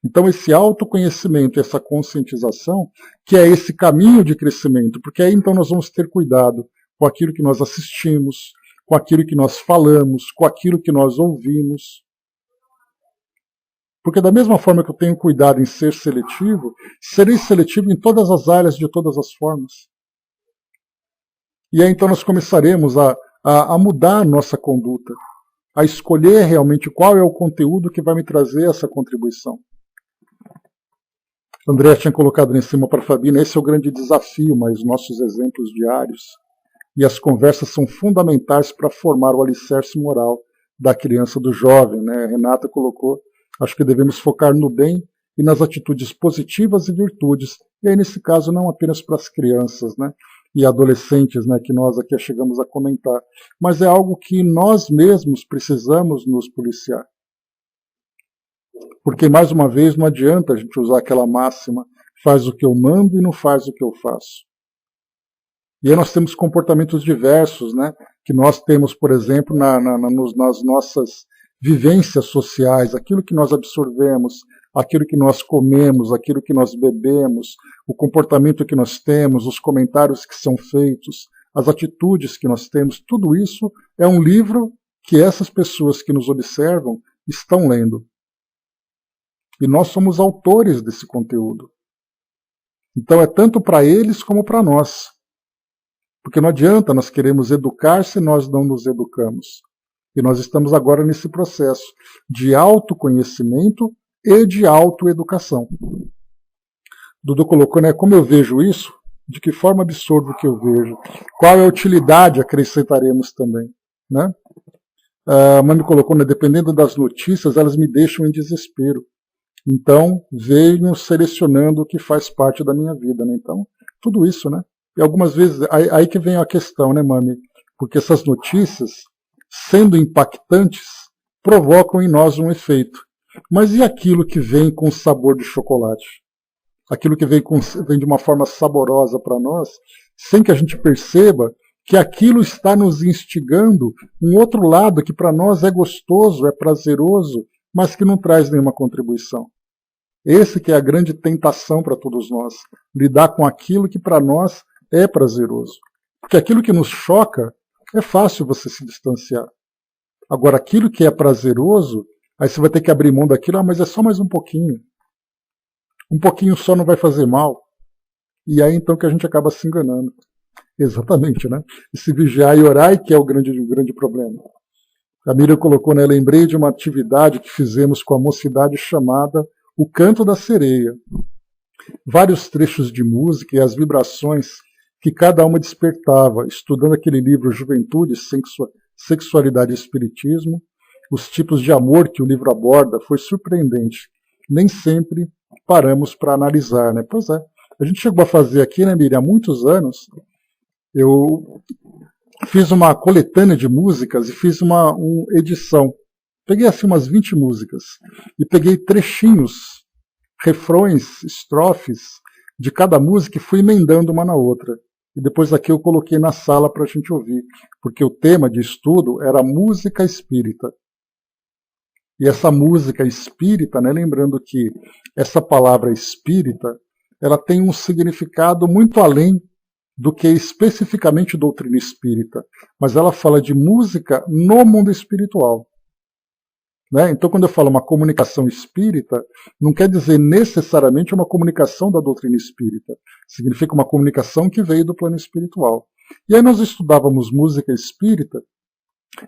Então esse autoconhecimento, essa conscientização, que é esse caminho de crescimento, porque aí então nós vamos ter cuidado com aquilo que nós assistimos, com aquilo que nós falamos, com aquilo que nós ouvimos. Porque da mesma forma que eu tenho cuidado em ser seletivo, serei seletivo em todas as áreas, de todas as formas. E aí então nós começaremos a mudar a nossa conduta, a escolher realmente qual é o conteúdo que vai me trazer essa contribuição. André tinha colocado lá em cima para a Fabina, esse é o grande desafio, mas nossos exemplos diários e as conversas são fundamentais para formar o alicerce moral da criança, do jovem. Né? A Renata colocou, acho que devemos focar no bem e nas atitudes positivas e virtudes, e aí nesse caso não apenas para as crianças, né? E adolescentes, né, que nós aqui chegamos a comentar, mas é algo que nós mesmos precisamos nos policiar. Porque, mais uma vez, não adianta a gente usar aquela máxima, faz o que eu mando e não faz o que eu faço. E aí nós temos comportamentos diversos, né, que nós temos, por exemplo, nas nossas vivências sociais, aquilo que nós absorvemos, aquilo que nós comemos, aquilo que nós bebemos, o comportamento que nós temos, os comentários que são feitos, as atitudes que nós temos, tudo isso é um livro que essas pessoas que nos observam estão lendo. E nós somos autores desse conteúdo. Então é tanto para eles como para nós. Porque não adianta nós queremos educar se nós não nos educamos. E nós estamos agora nesse processo de autoconhecimento e de autoeducação. Dudu colocou, né, como eu vejo isso, de que forma absorvo o que eu vejo, qual é a utilidade acrescentaremos também. Né? A mãe me colocou, né, dependendo das notícias, elas me deixam em desespero. Então, venho selecionando o que faz parte da minha vida. Né? Então, tudo isso, né? E algumas vezes, aí que vem a questão, né, Mami? Porque essas notícias, sendo impactantes, provocam em nós um efeito. Mas e aquilo que vem com sabor de chocolate? Aquilo que vem de uma forma saborosa para nós, sem que a gente perceba que aquilo está nos instigando um outro lado que para nós é gostoso, é prazeroso, mas que não traz nenhuma contribuição. Esse que é a grande tentação para todos nós, lidar com aquilo que para nós é prazeroso. Porque aquilo que nos choca, é fácil você se distanciar. Agora, aquilo que é prazeroso, aí você vai ter que abrir mão daquilo, mas é só mais um pouquinho. Um pouquinho só não vai fazer mal. E aí então que a gente acaba se enganando. Exatamente, né? E se vigiar e orar, que é o grande problema. A Miriam colocou, né? Lembrei de uma atividade que fizemos com a mocidade chamada O Canto da Sereia. Vários trechos de música e as vibrações que cada uma despertava, estudando aquele livro Juventude, Sexualidade e Espiritismo, os tipos de amor que o livro aborda, foi surpreendente. Nem sempre paramos para analisar, né? Pois é, a gente chegou a fazer aqui, né, Miriam, há muitos anos, eu fiz uma coletânea de músicas e fiz uma edição. Peguei assim umas 20 músicas e peguei trechinhos, refrões, estrofes de cada música e fui emendando uma na outra. E depois aqui eu coloquei na sala para a gente ouvir, porque o tema de estudo era música espírita. E essa música espírita, né, lembrando que essa palavra espírita, ela tem um significado muito além do que especificamente doutrina espírita, mas ela fala de música no mundo espiritual. Né? Então, quando eu falo uma comunicação espírita, não quer dizer necessariamente uma comunicação da doutrina espírita. Significa uma comunicação que veio do plano espiritual. E aí nós estudávamos música espírita,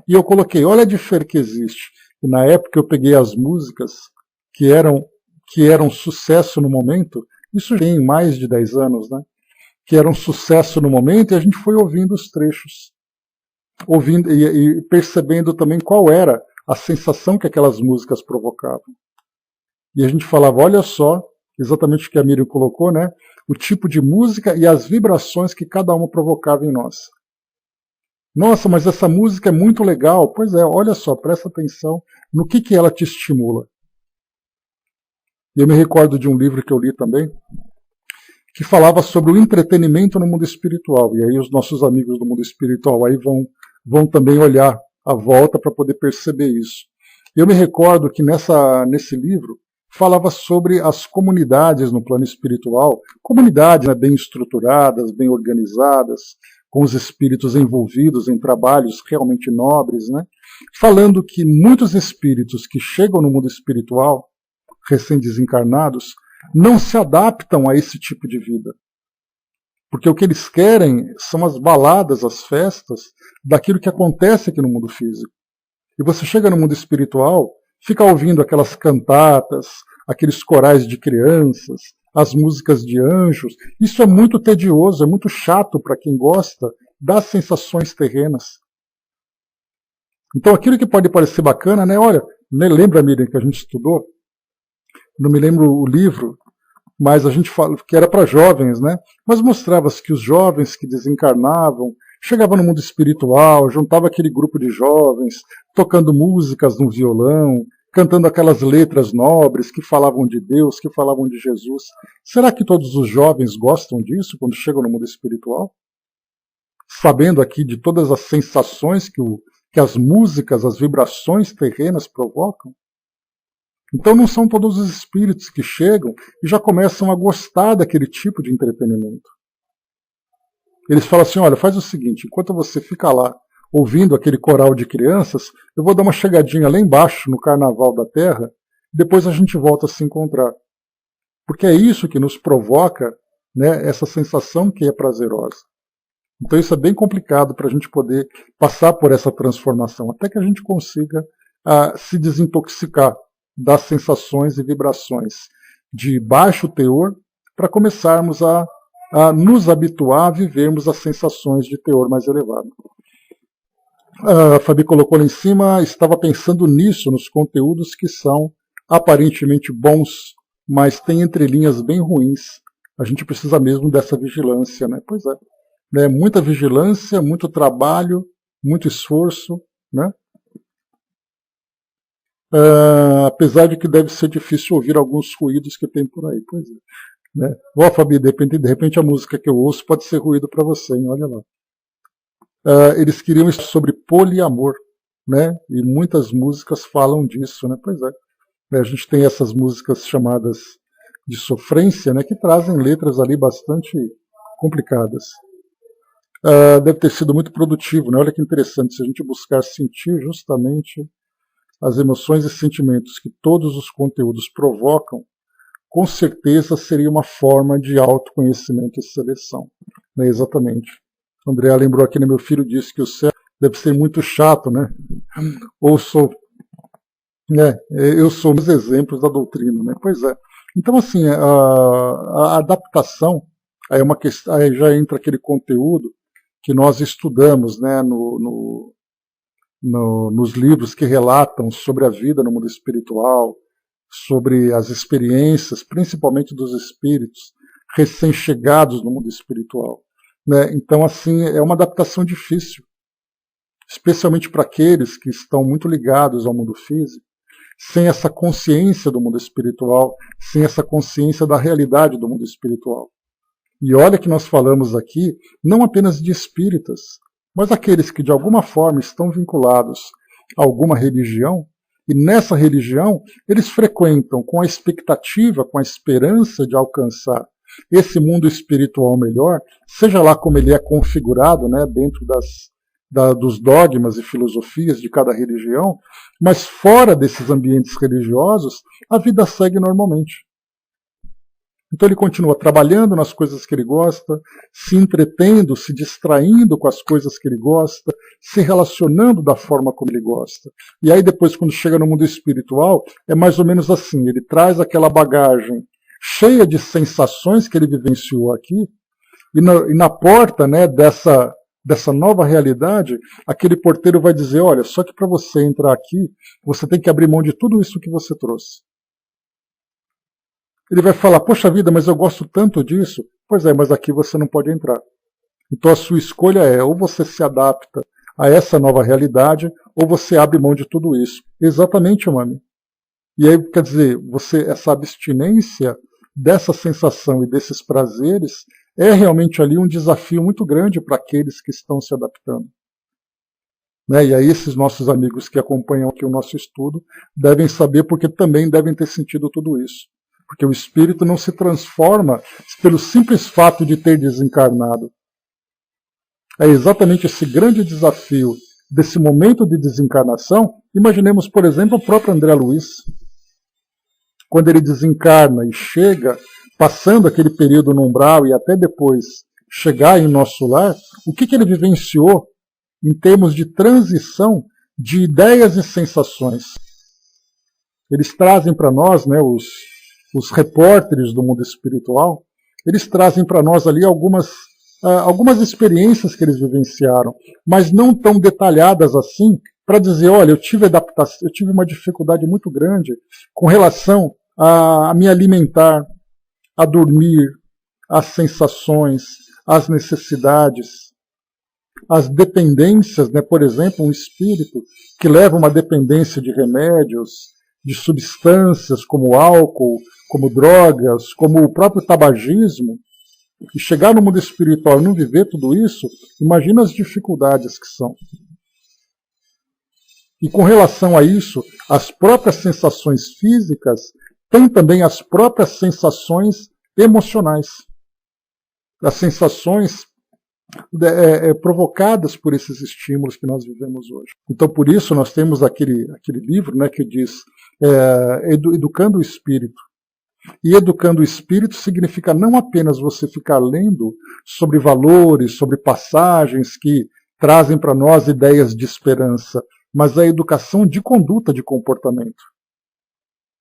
e eu coloquei, olha a diferença que existe. E na época eu peguei as músicas que eram sucesso no momento, isso tem mais de 10 anos, né? Que eram sucesso no momento, e a gente foi ouvindo os trechos, ouvindo e percebendo também qual era a sensação que aquelas músicas provocavam. E a gente falava, olha só, exatamente o que a Miriam colocou, né? O tipo de música e as vibrações que cada uma provocava em nós. Nossa, mas essa música é muito legal. Pois é, olha só, presta atenção no que ela te estimula. Eu me recordo de um livro que eu li também, que falava sobre o entretenimento no mundo espiritual. E aí os nossos amigos do mundo espiritual aí vão também olhar à volta para poder perceber isso. Eu me recordo que nesse livro falava sobre as comunidades no plano espiritual, comunidades, né, bem estruturadas, bem organizadas, com os espíritos envolvidos em trabalhos realmente nobres, né, falando que muitos espíritos que chegam no mundo espiritual, recém-desencarnados, não se adaptam a esse tipo de vida. Porque o que eles querem são as baladas, as festas, daquilo que acontece aqui no mundo físico. E você chega no mundo espiritual, fica ouvindo aquelas cantatas, aqueles corais de crianças, as músicas de anjos. Isso é muito tedioso, é muito chato para quem gosta das sensações terrenas. Então aquilo que pode parecer bacana, né? Olha, lembra, Miriam, que a gente estudou? Não me lembro o livro, mas a gente fala que era para jovens, né? Mas mostrava-se que os jovens que desencarnavam chegavam no mundo espiritual, juntava aquele grupo de jovens, tocando músicas no violão, cantando aquelas letras nobres que falavam de Deus, que falavam de Jesus. Será que todos os jovens gostam disso quando chegam no mundo espiritual? Sabendo aqui de todas as sensações que as músicas, as vibrações terrenas provocam? Então não são todos os espíritos que chegam e já começam a gostar daquele tipo de entretenimento. Eles falam assim, olha, faz o seguinte, enquanto você fica lá ouvindo aquele coral de crianças, eu vou dar uma chegadinha lá embaixo no Carnaval da Terra, depois a gente volta a se encontrar. Porque é isso que nos provoca, né, essa sensação que é prazerosa. Então isso é bem complicado para a gente poder passar por essa transformação, até que a gente consiga se desintoxicar das sensações e vibrações de baixo teor para começarmos a nos habituar a vivermos as sensações de teor mais elevado. A Fabi colocou lá em cima, estava pensando nisso, nos conteúdos que são aparentemente bons, mas tem entrelinhas bem ruins. A gente precisa mesmo dessa vigilância, né? Pois é. Né? Muita vigilância, muito trabalho, muito esforço, né? Apesar de que deve ser difícil ouvir alguns ruídos que tem por aí. Pois é. Né? Ó, Fabi, de repente a música que eu ouço pode ser ruído para você, hein? Olha lá. Eles queriam isso sobre poliamor, né? E muitas músicas falam disso, né? Pois é. A gente tem essas músicas chamadas de sofrência, né? Que trazem letras ali bastante complicadas. Deve ter sido muito produtivo, né? Olha que interessante, se a gente buscar sentir justamente as emoções e sentimentos que todos os conteúdos provocam, com certeza seria uma forma de autoconhecimento e seleção. Né? Exatamente. O André lembrou aqui, né, meu filho disse que o céu deve ser muito chato, né? Ou sou, né, eu sou os exemplos da doutrina, né? Pois é. Então, assim, a adaptação aí é uma questão, aí já entra aquele conteúdo que nós estudamos, né, nos livros que relatam sobre a vida no mundo espiritual, sobre as experiências, principalmente dos espíritos recém-chegados no mundo espiritual. Né? Então, assim, é uma adaptação difícil, especialmente para aqueles que estão muito ligados ao mundo físico, sem essa consciência do mundo espiritual, sem essa consciência da realidade do mundo espiritual. E olha que nós falamos aqui não apenas de espíritas, mas aqueles que de alguma forma estão vinculados a alguma religião, e nessa religião eles frequentam com a expectativa, com a esperança de alcançar esse mundo espiritual melhor, seja lá como ele é configurado, né, dentro dos dogmas e filosofias de cada religião, mas fora desses ambientes religiosos, a vida segue normalmente. Então ele continua trabalhando nas coisas que ele gosta, se entretendo, se distraindo com as coisas que ele gosta, se relacionando da forma como ele gosta. E aí depois, quando chega no mundo espiritual, é mais ou menos assim, ele traz aquela bagagem cheia de sensações que ele vivenciou aqui, e na porta, né, dessa nova realidade, aquele porteiro vai dizer, olha, só que para você entrar aqui, você tem que abrir mão de tudo isso que você trouxe. Ele vai falar, poxa vida, mas eu gosto tanto disso. Pois é, mas aqui você não pode entrar. Então a sua escolha é, ou você se adapta a essa nova realidade, ou você abre mão de tudo isso. Exatamente, Mami. E aí, quer dizer, essa abstinência dessa sensação e desses prazeres é realmente ali um desafio muito grande para aqueles que estão se adaptando. Né? E aí esses nossos amigos que acompanham aqui o nosso estudo devem saber, porque também devem ter sentido tudo isso. Porque o espírito não se transforma pelo simples fato de ter desencarnado. É exatamente esse grande desafio desse momento de desencarnação. Imaginemos, por exemplo, o próprio André Luiz. Quando ele desencarna e chega, passando aquele período no umbral e até depois chegar em nosso lar, o que ele vivenciou em termos de transição de ideias e sensações? Eles trazem para nós, né, os repórteres do mundo espiritual, eles trazem para nós ali algumas experiências que eles vivenciaram, mas não tão detalhadas assim, para dizer, olha, eu tive uma dificuldade muito grande com relação a me alimentar, a dormir, às sensações, às necessidades, às dependências, né? Por exemplo, um espírito que leva uma dependência de remédios, de substâncias como álcool, como drogas, como o próprio tabagismo, e chegar no mundo espiritual e não viver tudo isso, imagina as dificuldades que são. E com relação a isso, as próprias sensações físicas têm também as próprias sensações emocionais. As sensações provocadas por esses estímulos que nós vivemos hoje. Então, por isso, nós temos aquele livro, né, que diz Educando o Espírito. E educando o espírito significa não apenas você ficar lendo sobre valores, sobre passagens que trazem para nós ideias de esperança, mas a educação de conduta, de comportamento.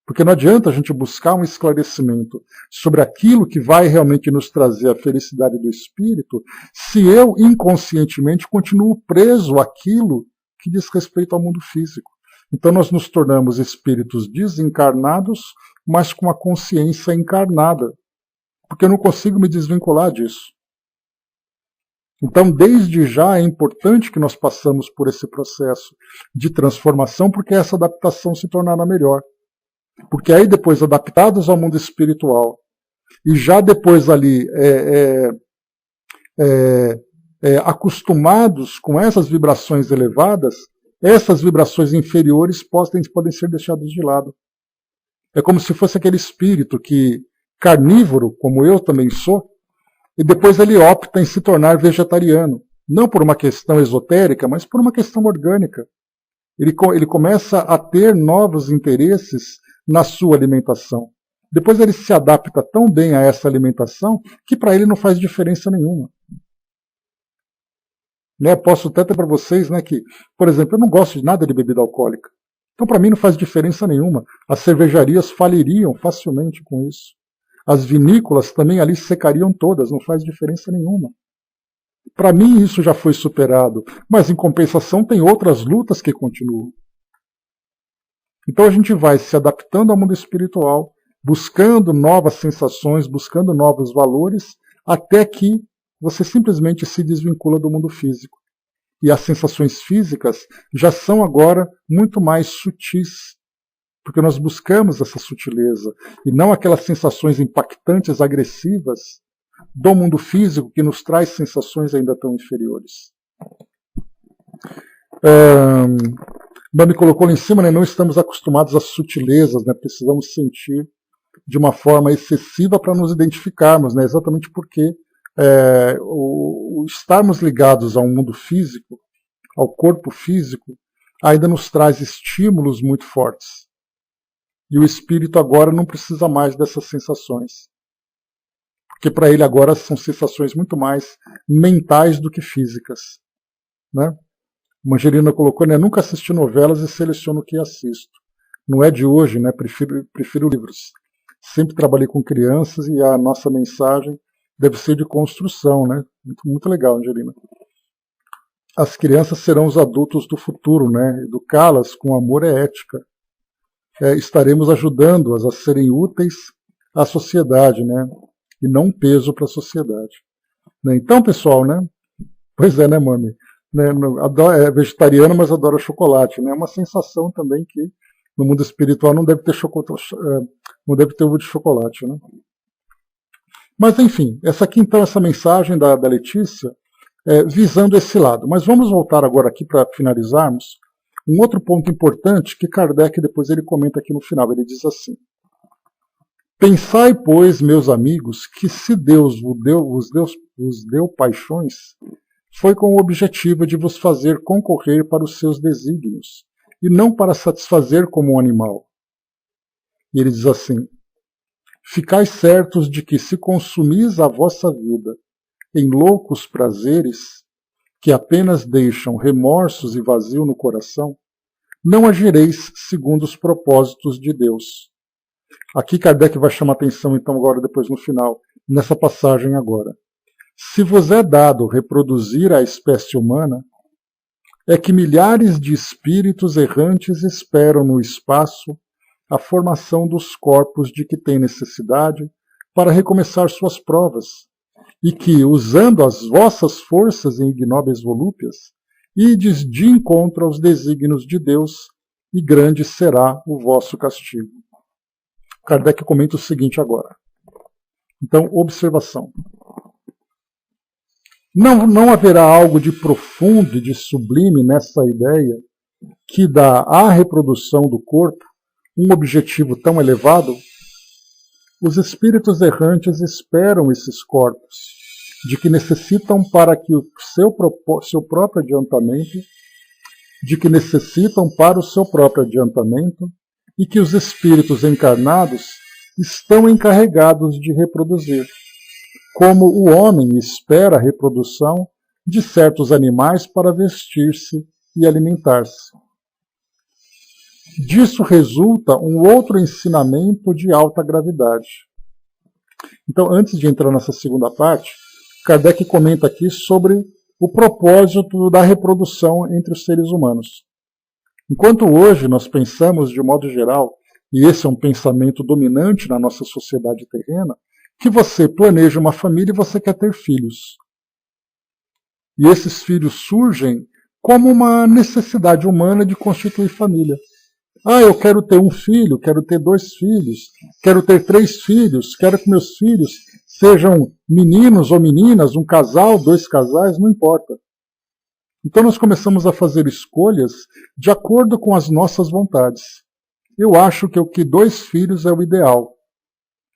Porque não adianta a gente buscar um esclarecimento sobre aquilo que vai realmente nos trazer a felicidade do espírito, se eu inconscientemente continuo preso àquilo que diz respeito ao mundo físico. Então nós nos tornamos espíritos desencarnados, mas com a consciência encarnada, porque eu não consigo me desvincular disso. Então, desde já, é importante que nós passamos por esse processo de transformação, porque essa adaptação se tornará melhor. Porque aí, depois, adaptados ao mundo espiritual, e já depois ali acostumados com essas vibrações elevadas, essas vibrações inferiores podem ser deixadas de lado. É como se fosse aquele espírito que, carnívoro, como eu também sou, e depois ele opta em se tornar vegetariano. Não por uma questão esotérica, mas por uma questão orgânica. Ele começa a ter novos interesses na sua alimentação. Depois ele se adapta tão bem a essa alimentação que para ele não faz diferença nenhuma. Né? Posso até ter para vocês, né, que, por exemplo, eu não gosto de nada de bebida alcoólica. Então, para mim, não faz diferença nenhuma. As cervejarias faliriam facilmente com isso. As vinícolas também ali secariam todas, não faz diferença nenhuma. Para mim, isso já foi superado. Mas, em compensação, tem outras lutas que continuam. Então, a gente vai se adaptando ao mundo espiritual, buscando novas sensações, buscando novos valores, até que você simplesmente se desvincula do mundo físico. E as sensações físicas já são agora muito mais sutis, porque nós buscamos essa sutileza, e não aquelas sensações impactantes, agressivas, do mundo físico, que nos traz sensações ainda tão inferiores. Me colocou lá em cima, né? Não estamos acostumados às sutilezas, né? Precisamos sentir de uma forma excessiva para nos identificarmos, né? Exatamente porque o estarmos ligados ao mundo físico, ao corpo físico, ainda nos traz estímulos muito fortes. E o espírito agora não precisa mais dessas sensações. Porque para ele agora são sensações muito mais mentais do que físicas. Né? Mangerina colocou, né? Nunca assisti novelas e seleciono o que assisto. Não é de hoje, né? Prefiro livros. Sempre trabalhei com crianças e a nossa mensagem deve ser de construção, né? Muito legal, Angelina. As crianças serão os adultos do futuro, né? Educá-las com amor e ética. Estaremos ajudando-as a serem úteis à sociedade, né? E não um peso para a sociedade. Né? Então, pessoal, né? Pois é, né, Mami? Né? É vegetariano, mas adora chocolate. Né? É uma sensação também que no mundo espiritual não deve ter não deve ter ovo de chocolate. Né? Mas, enfim, essa aqui, então, essa mensagem da Letícia, visando esse lado. Mas vamos voltar agora aqui para finalizarmos. Um outro ponto importante que Kardec depois ele comenta aqui no final. Ele diz assim: pensai, pois, meus amigos, que se Deus vos deu paixões, foi com o objetivo de vos fazer concorrer para os seus desígnios, e não para satisfazer como um animal. E ele diz assim: ficai certos de que se consumis a vossa vida em loucos prazeres, que apenas deixam remorsos e vazio no coração, não agireis segundo os propósitos de Deus. Aqui Kardec vai chamar atenção, então, agora, depois no final, nessa passagem agora. Se vos é dado reproduzir a espécie humana, é que milhares de espíritos errantes esperam no espaço a formação dos corpos de que têm necessidade para recomeçar suas provas, e que, usando as vossas forças em ignóbeis volúpias, ides de encontro aos desígnios de Deus, e grande será o vosso castigo. Kardec comenta o seguinte agora. Então, observação. Não haverá algo de profundo e de sublime nessa ideia que dá à reprodução do corpo um objetivo tão elevado? Os espíritos errantes esperam esses corpos, de que necessitam para que o seu próprio adiantamento, e que os espíritos encarnados estão encarregados de reproduzir, como o homem espera a reprodução de certos animais para vestir-se e alimentar-se. Disso resulta um outro ensinamento de alta gravidade. Então, antes de entrar nessa segunda parte, Kardec comenta aqui sobre o propósito da reprodução entre os seres humanos. Enquanto hoje nós pensamos, de modo geral, e esse é um pensamento dominante na nossa sociedade terrena, que você planeja uma família e você quer ter filhos. E esses filhos surgem como uma necessidade humana de constituir família. Ah, eu quero ter um filho, quero ter 2 filhos, quero ter 3 filhos, quero que meus filhos sejam meninos ou meninas, um casal, 2 casais, não importa. Então nós começamos a fazer escolhas de acordo com as nossas vontades. Eu acho que 2 filhos é o ideal.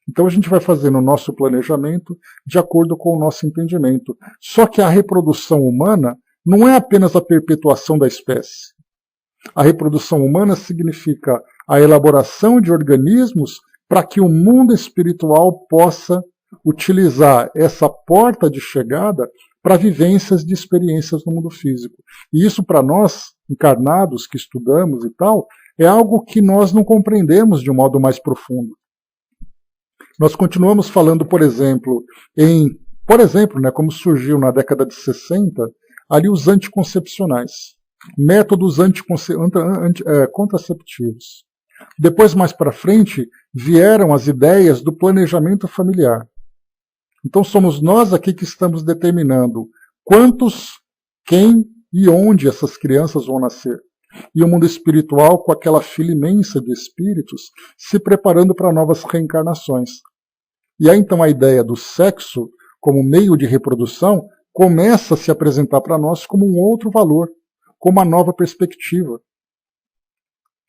Então a gente vai fazendo o nosso planejamento de acordo com o nosso entendimento. Só que a reprodução humana não é apenas a perpetuação da espécie. A reprodução humana significa a elaboração de organismos para que o mundo espiritual possa utilizar essa porta de chegada para vivências de experiências no mundo físico. E isso, para nós, encarnados, que estudamos e tal, é algo que nós não compreendemos de um modo mais profundo. Nós continuamos falando, por exemplo, né, como surgiu na década de 60, ali os anticoncepcionais, métodos contraceptivos. Depois, mais para frente, vieram as ideias do planejamento familiar. Então somos nós aqui que estamos determinando quantos, quem e onde essas crianças vão nascer. E o mundo espiritual, com aquela fila imensa de espíritos, se preparando para novas reencarnações. E aí então a ideia do sexo como meio de reprodução começa a se apresentar para nós como um outro valor, como uma nova perspectiva.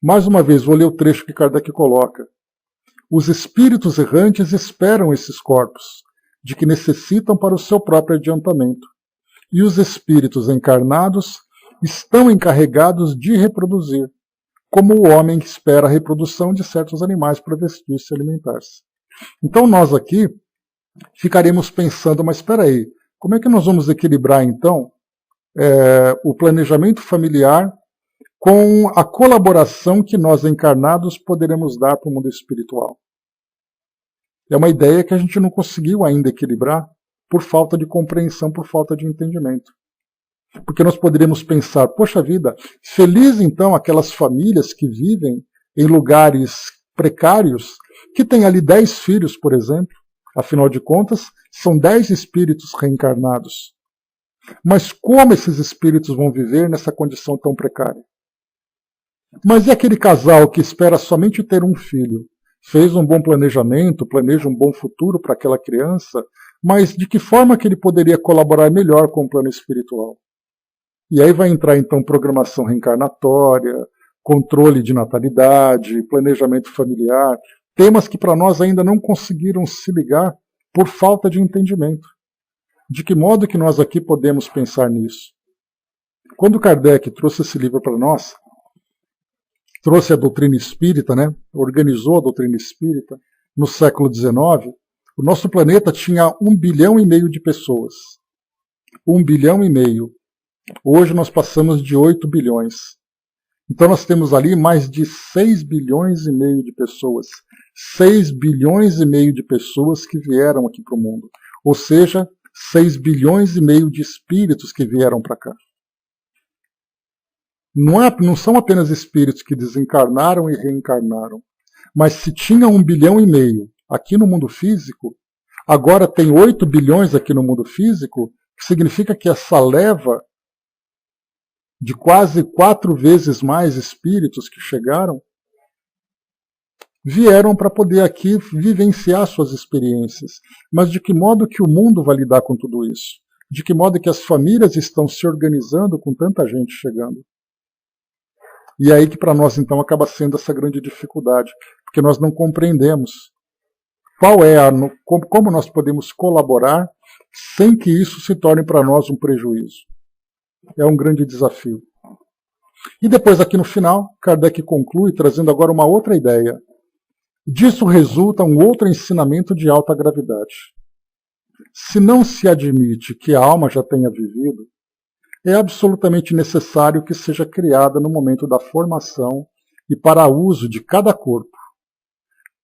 Mais uma vez, vou ler o trecho que Kardec coloca. Os espíritos errantes esperam esses corpos, de que necessitam para o seu próprio adiantamento. E os espíritos encarnados estão encarregados de reproduzir, como o homem que espera a reprodução de certos animais para vestir-se e alimentar-se. Então nós aqui ficaremos pensando, mas espera aí, como é que nós vamos equilibrar então o planejamento familiar com a colaboração que nós encarnados poderemos dar para o mundo espiritual? É uma ideia que a gente não conseguiu ainda equilibrar por falta de compreensão, por falta de entendimento. Porque nós poderíamos pensar, poxa vida, feliz então aquelas famílias que vivem em lugares precários que tem ali 10 filhos, por exemplo. Afinal de contas, são 10 espíritos reencarnados. Mas como esses espíritos vão viver nessa condição tão precária? Mas e aquele casal que espera somente ter um filho? Fez um bom planejamento, planeja um bom futuro para aquela criança, mas de que forma que ele poderia colaborar melhor com o plano espiritual? E aí vai entrar então programação reencarnatória, controle de natalidade, planejamento familiar, temas que para nós ainda não conseguiram se ligar por falta de entendimento. De que modo que nós aqui podemos pensar nisso? Quando Kardec trouxe esse livro para nós, trouxe a doutrina espírita, né? Organizou a doutrina espírita no século XIX, o nosso planeta tinha 1,5 bilhão de pessoas. 1,5 bilhão. Hoje nós passamos de 8 bilhões. Então nós temos ali mais de 6,5 bilhões de pessoas. 6,5 bilhões de pessoas que vieram aqui para o mundo. Ou seja, 6,5 bilhões de espíritos que vieram para cá. Não são apenas espíritos que desencarnaram e reencarnaram. Mas se tinha 1,5 bilhão aqui no mundo físico, agora tem 8 bilhões aqui no mundo físico, que significa que essa leva de quase 4 vezes mais espíritos que chegaram, vieram para poder aqui vivenciar suas experiências. Mas de que modo que o mundo vai lidar com tudo isso? De que modo que as famílias estão se organizando com tanta gente chegando? E é aí que para nós então acaba sendo essa grande dificuldade, porque nós não compreendemos como nós podemos colaborar sem que isso se torne para nós um prejuízo. É um grande desafio. E depois aqui no final, Kardec conclui trazendo agora uma outra ideia. Disso resulta um outro ensinamento de alta gravidade. Se não se admite que a alma já tenha vivido, é absolutamente necessário que seja criada no momento da formação e para uso de cada corpo,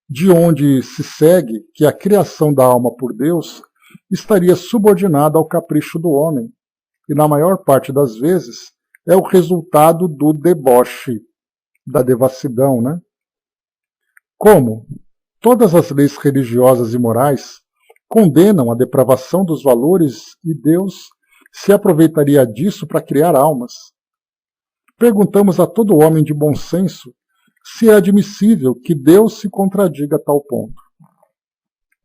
de onde se segue que a criação da alma por Deus estaria subordinada ao capricho do homem, e na maior parte das vezes é o resultado do deboche, da devassidão, né? Como todas as leis religiosas e morais condenam a depravação dos valores e Deus se aproveitaria disso para criar almas. Perguntamos a todo homem de bom senso se é admissível que Deus se contradiga a tal ponto.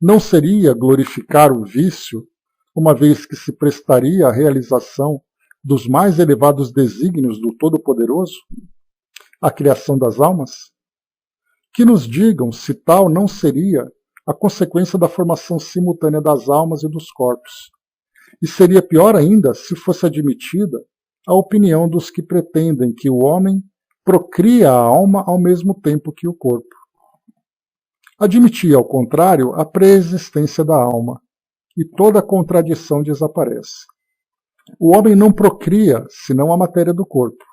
Não seria glorificar o vício, uma vez que se prestaria à realização dos mais elevados desígnios do Todo-Poderoso, a criação das almas? Que nos digam se tal não seria a consequência da formação simultânea das almas e dos corpos. E seria pior ainda se fosse admitida a opinião dos que pretendem que o homem procria a alma ao mesmo tempo que o corpo. Admitia, ao contrário, a preexistência da alma, e toda contradição desaparece. O homem não procria senão a matéria do corpo.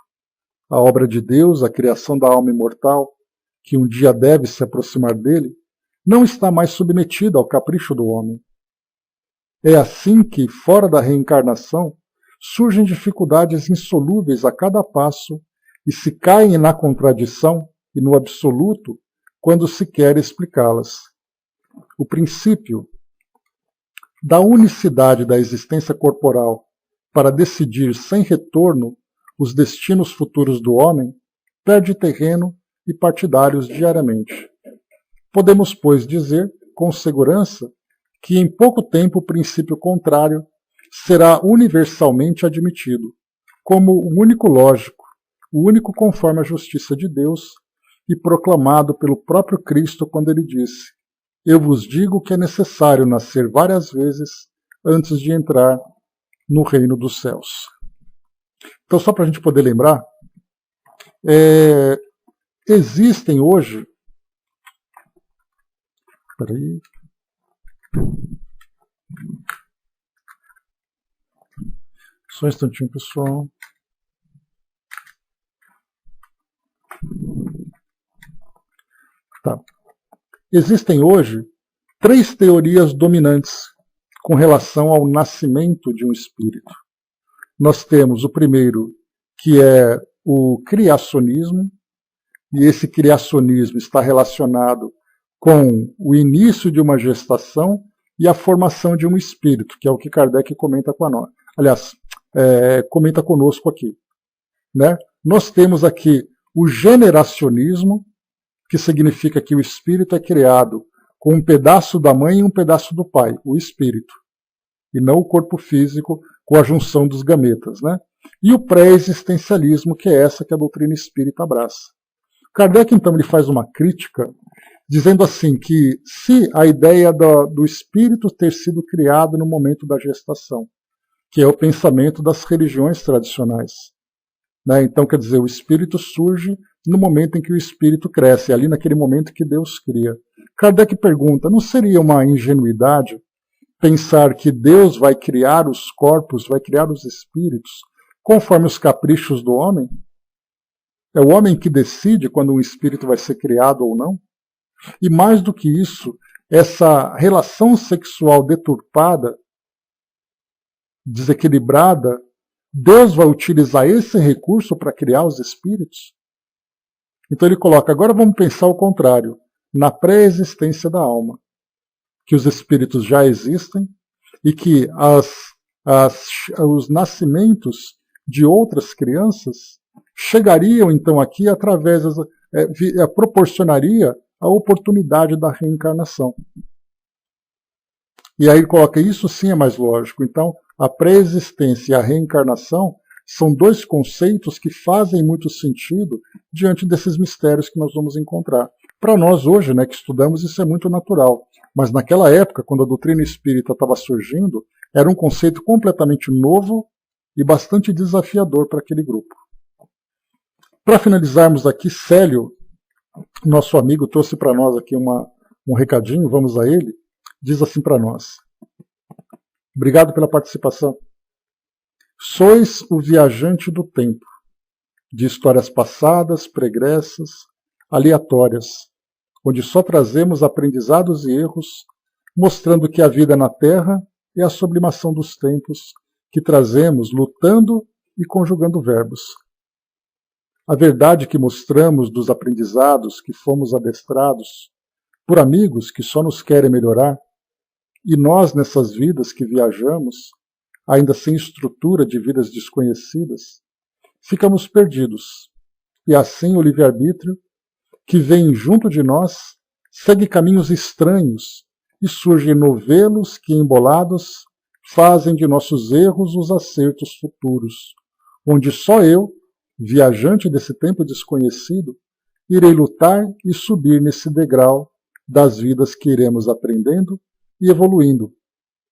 A obra de Deus, a criação da alma imortal, que um dia deve se aproximar dele, não está mais submetida ao capricho do homem. É assim que, fora da reencarnação, surgem dificuldades insolúveis a cada passo e se caem na contradição e no absoluto quando se quer explicá-las. O princípio da unicidade da existência corporal para decidir sem retorno os destinos futuros do homem perde terreno e partidários diariamente. Podemos, pois, dizer, com segurança, que em pouco tempo o princípio contrário será universalmente admitido, como o único lógico, o único conforme à justiça de Deus, e proclamado pelo próprio Cristo quando ele disse: Eu vos digo que é necessário nascer várias vezes antes de entrar no reino dos céus. Então, só para a gente poder lembrar, existem hoje... Peraí... Só um instantinho, pessoal. Tá. Existem hoje 3 teorias dominantes com relação ao nascimento de um espírito. Nós temos o primeiro, que é o criacionismo, e esse criacionismo está relacionado com o início de uma gestação e a formação de um espírito, que é o que Kardec comenta com nós. Aliás, comenta conosco aqui. Né? Nós temos aqui o generacionismo, que significa que o espírito é criado com um pedaço da mãe e um pedaço do pai, o espírito, e não o corpo físico com a junção dos gametas. Né? E o pré-existencialismo, que é essa que a doutrina espírita abraça. Kardec, então, ele faz uma crítica dizendo assim que se a ideia do espírito ter sido criado no momento da gestação, que é o pensamento das religiões tradicionais, né? Então, quer dizer, o espírito surge no momento em que o espírito cresce, ali naquele momento que Deus cria. Kardec pergunta, não seria uma ingenuidade pensar que Deus vai criar os corpos, vai criar os espíritos, conforme os caprichos do homem? É o homem que decide quando um espírito vai ser criado ou não? E mais do que isso, essa relação sexual deturpada, desequilibrada, Deus vai utilizar esse recurso para criar os espíritos? Então ele coloca, agora vamos pensar o contrário, na pré-existência da alma, que os espíritos já existem e que os nascimentos de outras crianças chegariam então aqui através, proporcionaria a oportunidade da reencarnação. E aí ele coloca, isso sim é mais lógico. Então, a pré-existência e a reencarnação são dois conceitos que fazem muito sentido diante desses mistérios que nós vamos encontrar. Para nós hoje, né, que estudamos, isso é muito natural. Mas naquela época, quando a doutrina espírita estava surgindo, era um conceito completamente novo e bastante desafiador para aquele grupo. Para finalizarmos aqui, Célio, nosso amigo, trouxe para nós aqui um recadinho, vamos a ele. Diz assim para nós. Obrigado pela participação. Sois o viajante do tempo, de histórias passadas, pregressas, aleatórias, onde só trazemos aprendizados e erros, mostrando que a vida na Terra é a sublimação dos tempos que trazemos lutando e conjugando verbos. A verdade que mostramos dos aprendizados que fomos adestrados por amigos que só nos querem melhorar, e nós nessas vidas que viajamos, ainda sem estrutura de vidas desconhecidas, ficamos perdidos. E assim o livre-arbítrio, que vem junto de nós, segue caminhos estranhos e surgem novelos que, embolados, fazem de nossos erros os acertos futuros, onde só eu, viajante desse tempo desconhecido, irei lutar e subir nesse degrau das vidas que iremos aprendendo e evoluindo,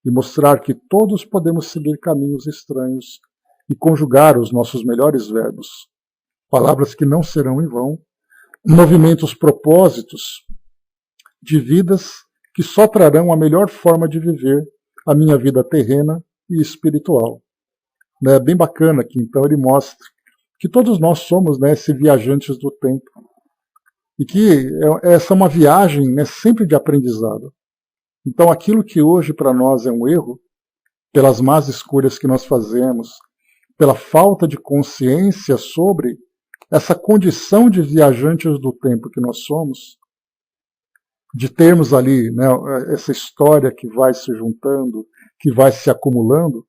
e mostrar que todos podemos seguir caminhos estranhos e conjugar os nossos melhores verbos, palavras que não serão em vão, movimentos propósitos de vidas que só trarão a melhor forma de viver a minha vida terrena e espiritual. É bem bacana que então ele mostra que todos nós somos, né, esses viajantes do tempo. E que essa é uma viagem, né, sempre de aprendizado. Então aquilo que hoje para nós é um erro, pelas más escolhas que nós fazemos, pela falta de consciência sobre essa condição de viajantes do tempo que nós somos, de termos ali, né, essa história que vai se juntando, que vai se acumulando,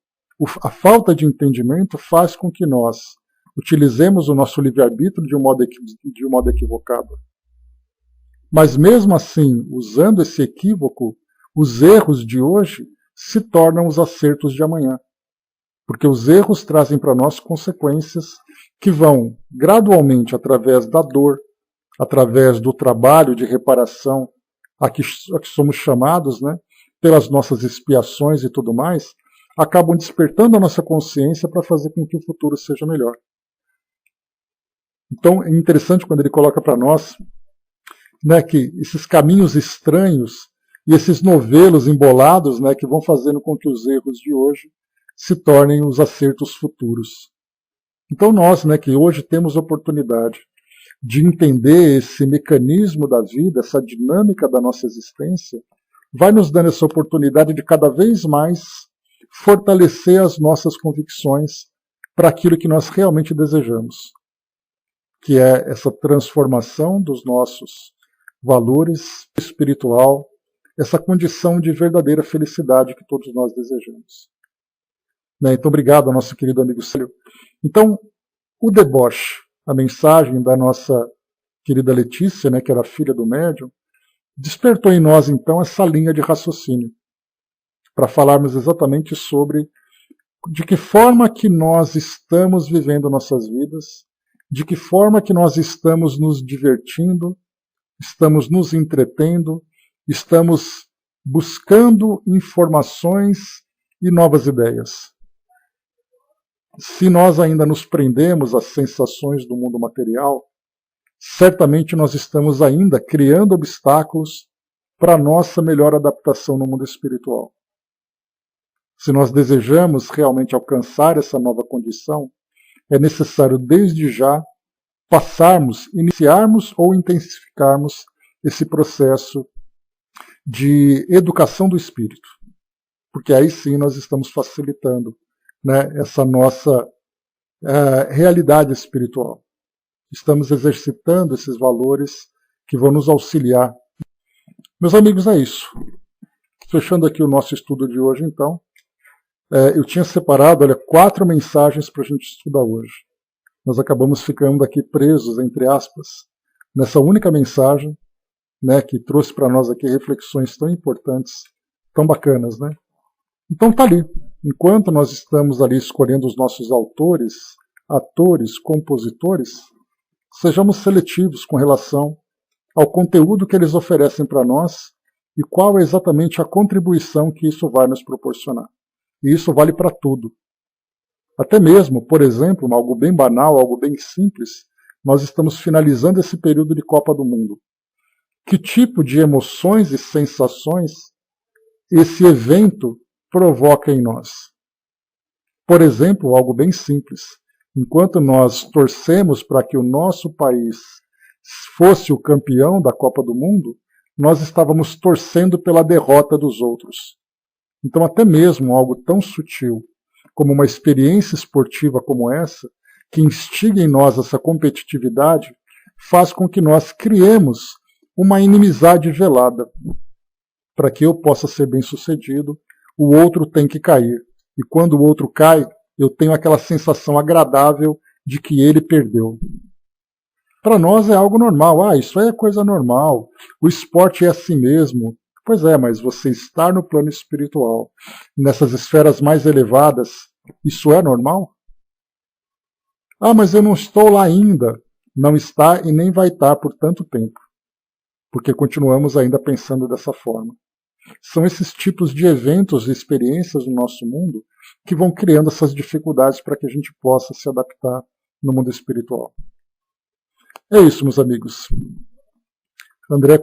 a falta de entendimento faz com que nós utilizemos o nosso livre-arbítrio de um modo equivocado. Mas mesmo assim, usando esse equívoco, os erros de hoje se tornam os acertos de amanhã. Porque os erros trazem para nós consequências que vão gradualmente, através da dor, através do trabalho de reparação a que somos chamados, né, pelas nossas expiações e tudo mais, acabam despertando a nossa consciência para fazer com que o futuro seja melhor. Então é interessante quando ele coloca para nós, né, que esses caminhos estranhos e esses novelos embolados, né, que vão fazendo com que os erros de hoje se tornem os acertos futuros. Então nós, né, que hoje temos oportunidade de entender esse mecanismo da vida, essa dinâmica da nossa existência, vai nos dando essa oportunidade de cada vez mais fortalecer as nossas convicções para aquilo que nós realmente desejamos, que é essa transformação dos nossos valores espiritual, essa condição de verdadeira felicidade que todos nós desejamos. Então, obrigado ao nosso querido amigo Célio. Então, o deboche, a mensagem da nossa querida Letícia, que era filha do médium, despertou em nós, então, essa linha de raciocínio, para falarmos exatamente sobre de que forma que nós estamos vivendo nossas vidas, de que forma que nós estamos nos divertindo, estamos nos entretendo, estamos buscando informações e novas ideias. Se nós ainda nos prendemos às sensações do mundo material, certamente nós estamos ainda criando obstáculos para a nossa melhor adaptação no mundo espiritual. Se nós desejamos realmente alcançar essa nova condição, é necessário desde já iniciarmos ou intensificarmos esse processo de educação do espírito. Porque aí sim nós estamos facilitando, essa nossa realidade espiritual. Estamos exercitando esses valores que vão nos auxiliar. Meus amigos, é isso. Fechando aqui o nosso estudo de hoje, então, eu tinha separado, 4 mensagens para a gente estudar hoje. Nós acabamos ficando aqui presos, entre aspas, nessa única mensagem, que trouxe para nós aqui reflexões tão importantes, tão bacanas, Então tá ali. Enquanto nós estamos ali escolhendo os nossos autores, atores, compositores, sejamos seletivos com relação ao conteúdo que eles oferecem para nós e qual é exatamente a contribuição que isso vai nos proporcionar. E isso vale para tudo. Até mesmo, por exemplo, algo bem banal, algo bem simples, nós estamos finalizando esse período de Copa do Mundo. Que tipo de emoções e sensações esse evento provoca em nós? Por exemplo, algo bem simples. Enquanto nós torcemos para que o nosso país fosse o campeão da Copa do Mundo, nós estávamos torcendo pela derrota dos outros. Então, até mesmo algo tão sutil como uma experiência esportiva como essa, que instiga em nós essa competitividade, faz com que nós criemos uma inimizade velada. Para que eu possa ser bem-sucedido, o outro tem que cair. E quando o outro cai, eu tenho aquela sensação agradável de que ele perdeu. Para nós é algo normal. Isso é coisa normal. O esporte é assim mesmo. Pois é, mas você estar no plano espiritual, nessas esferas mais elevadas, isso é normal? Mas eu não estou lá ainda. Não está e nem vai estar por tanto tempo. Porque continuamos ainda pensando dessa forma. São esses tipos de eventos e experiências no nosso mundo que vão criando essas dificuldades para que a gente possa se adaptar no mundo espiritual. É isso, meus amigos. André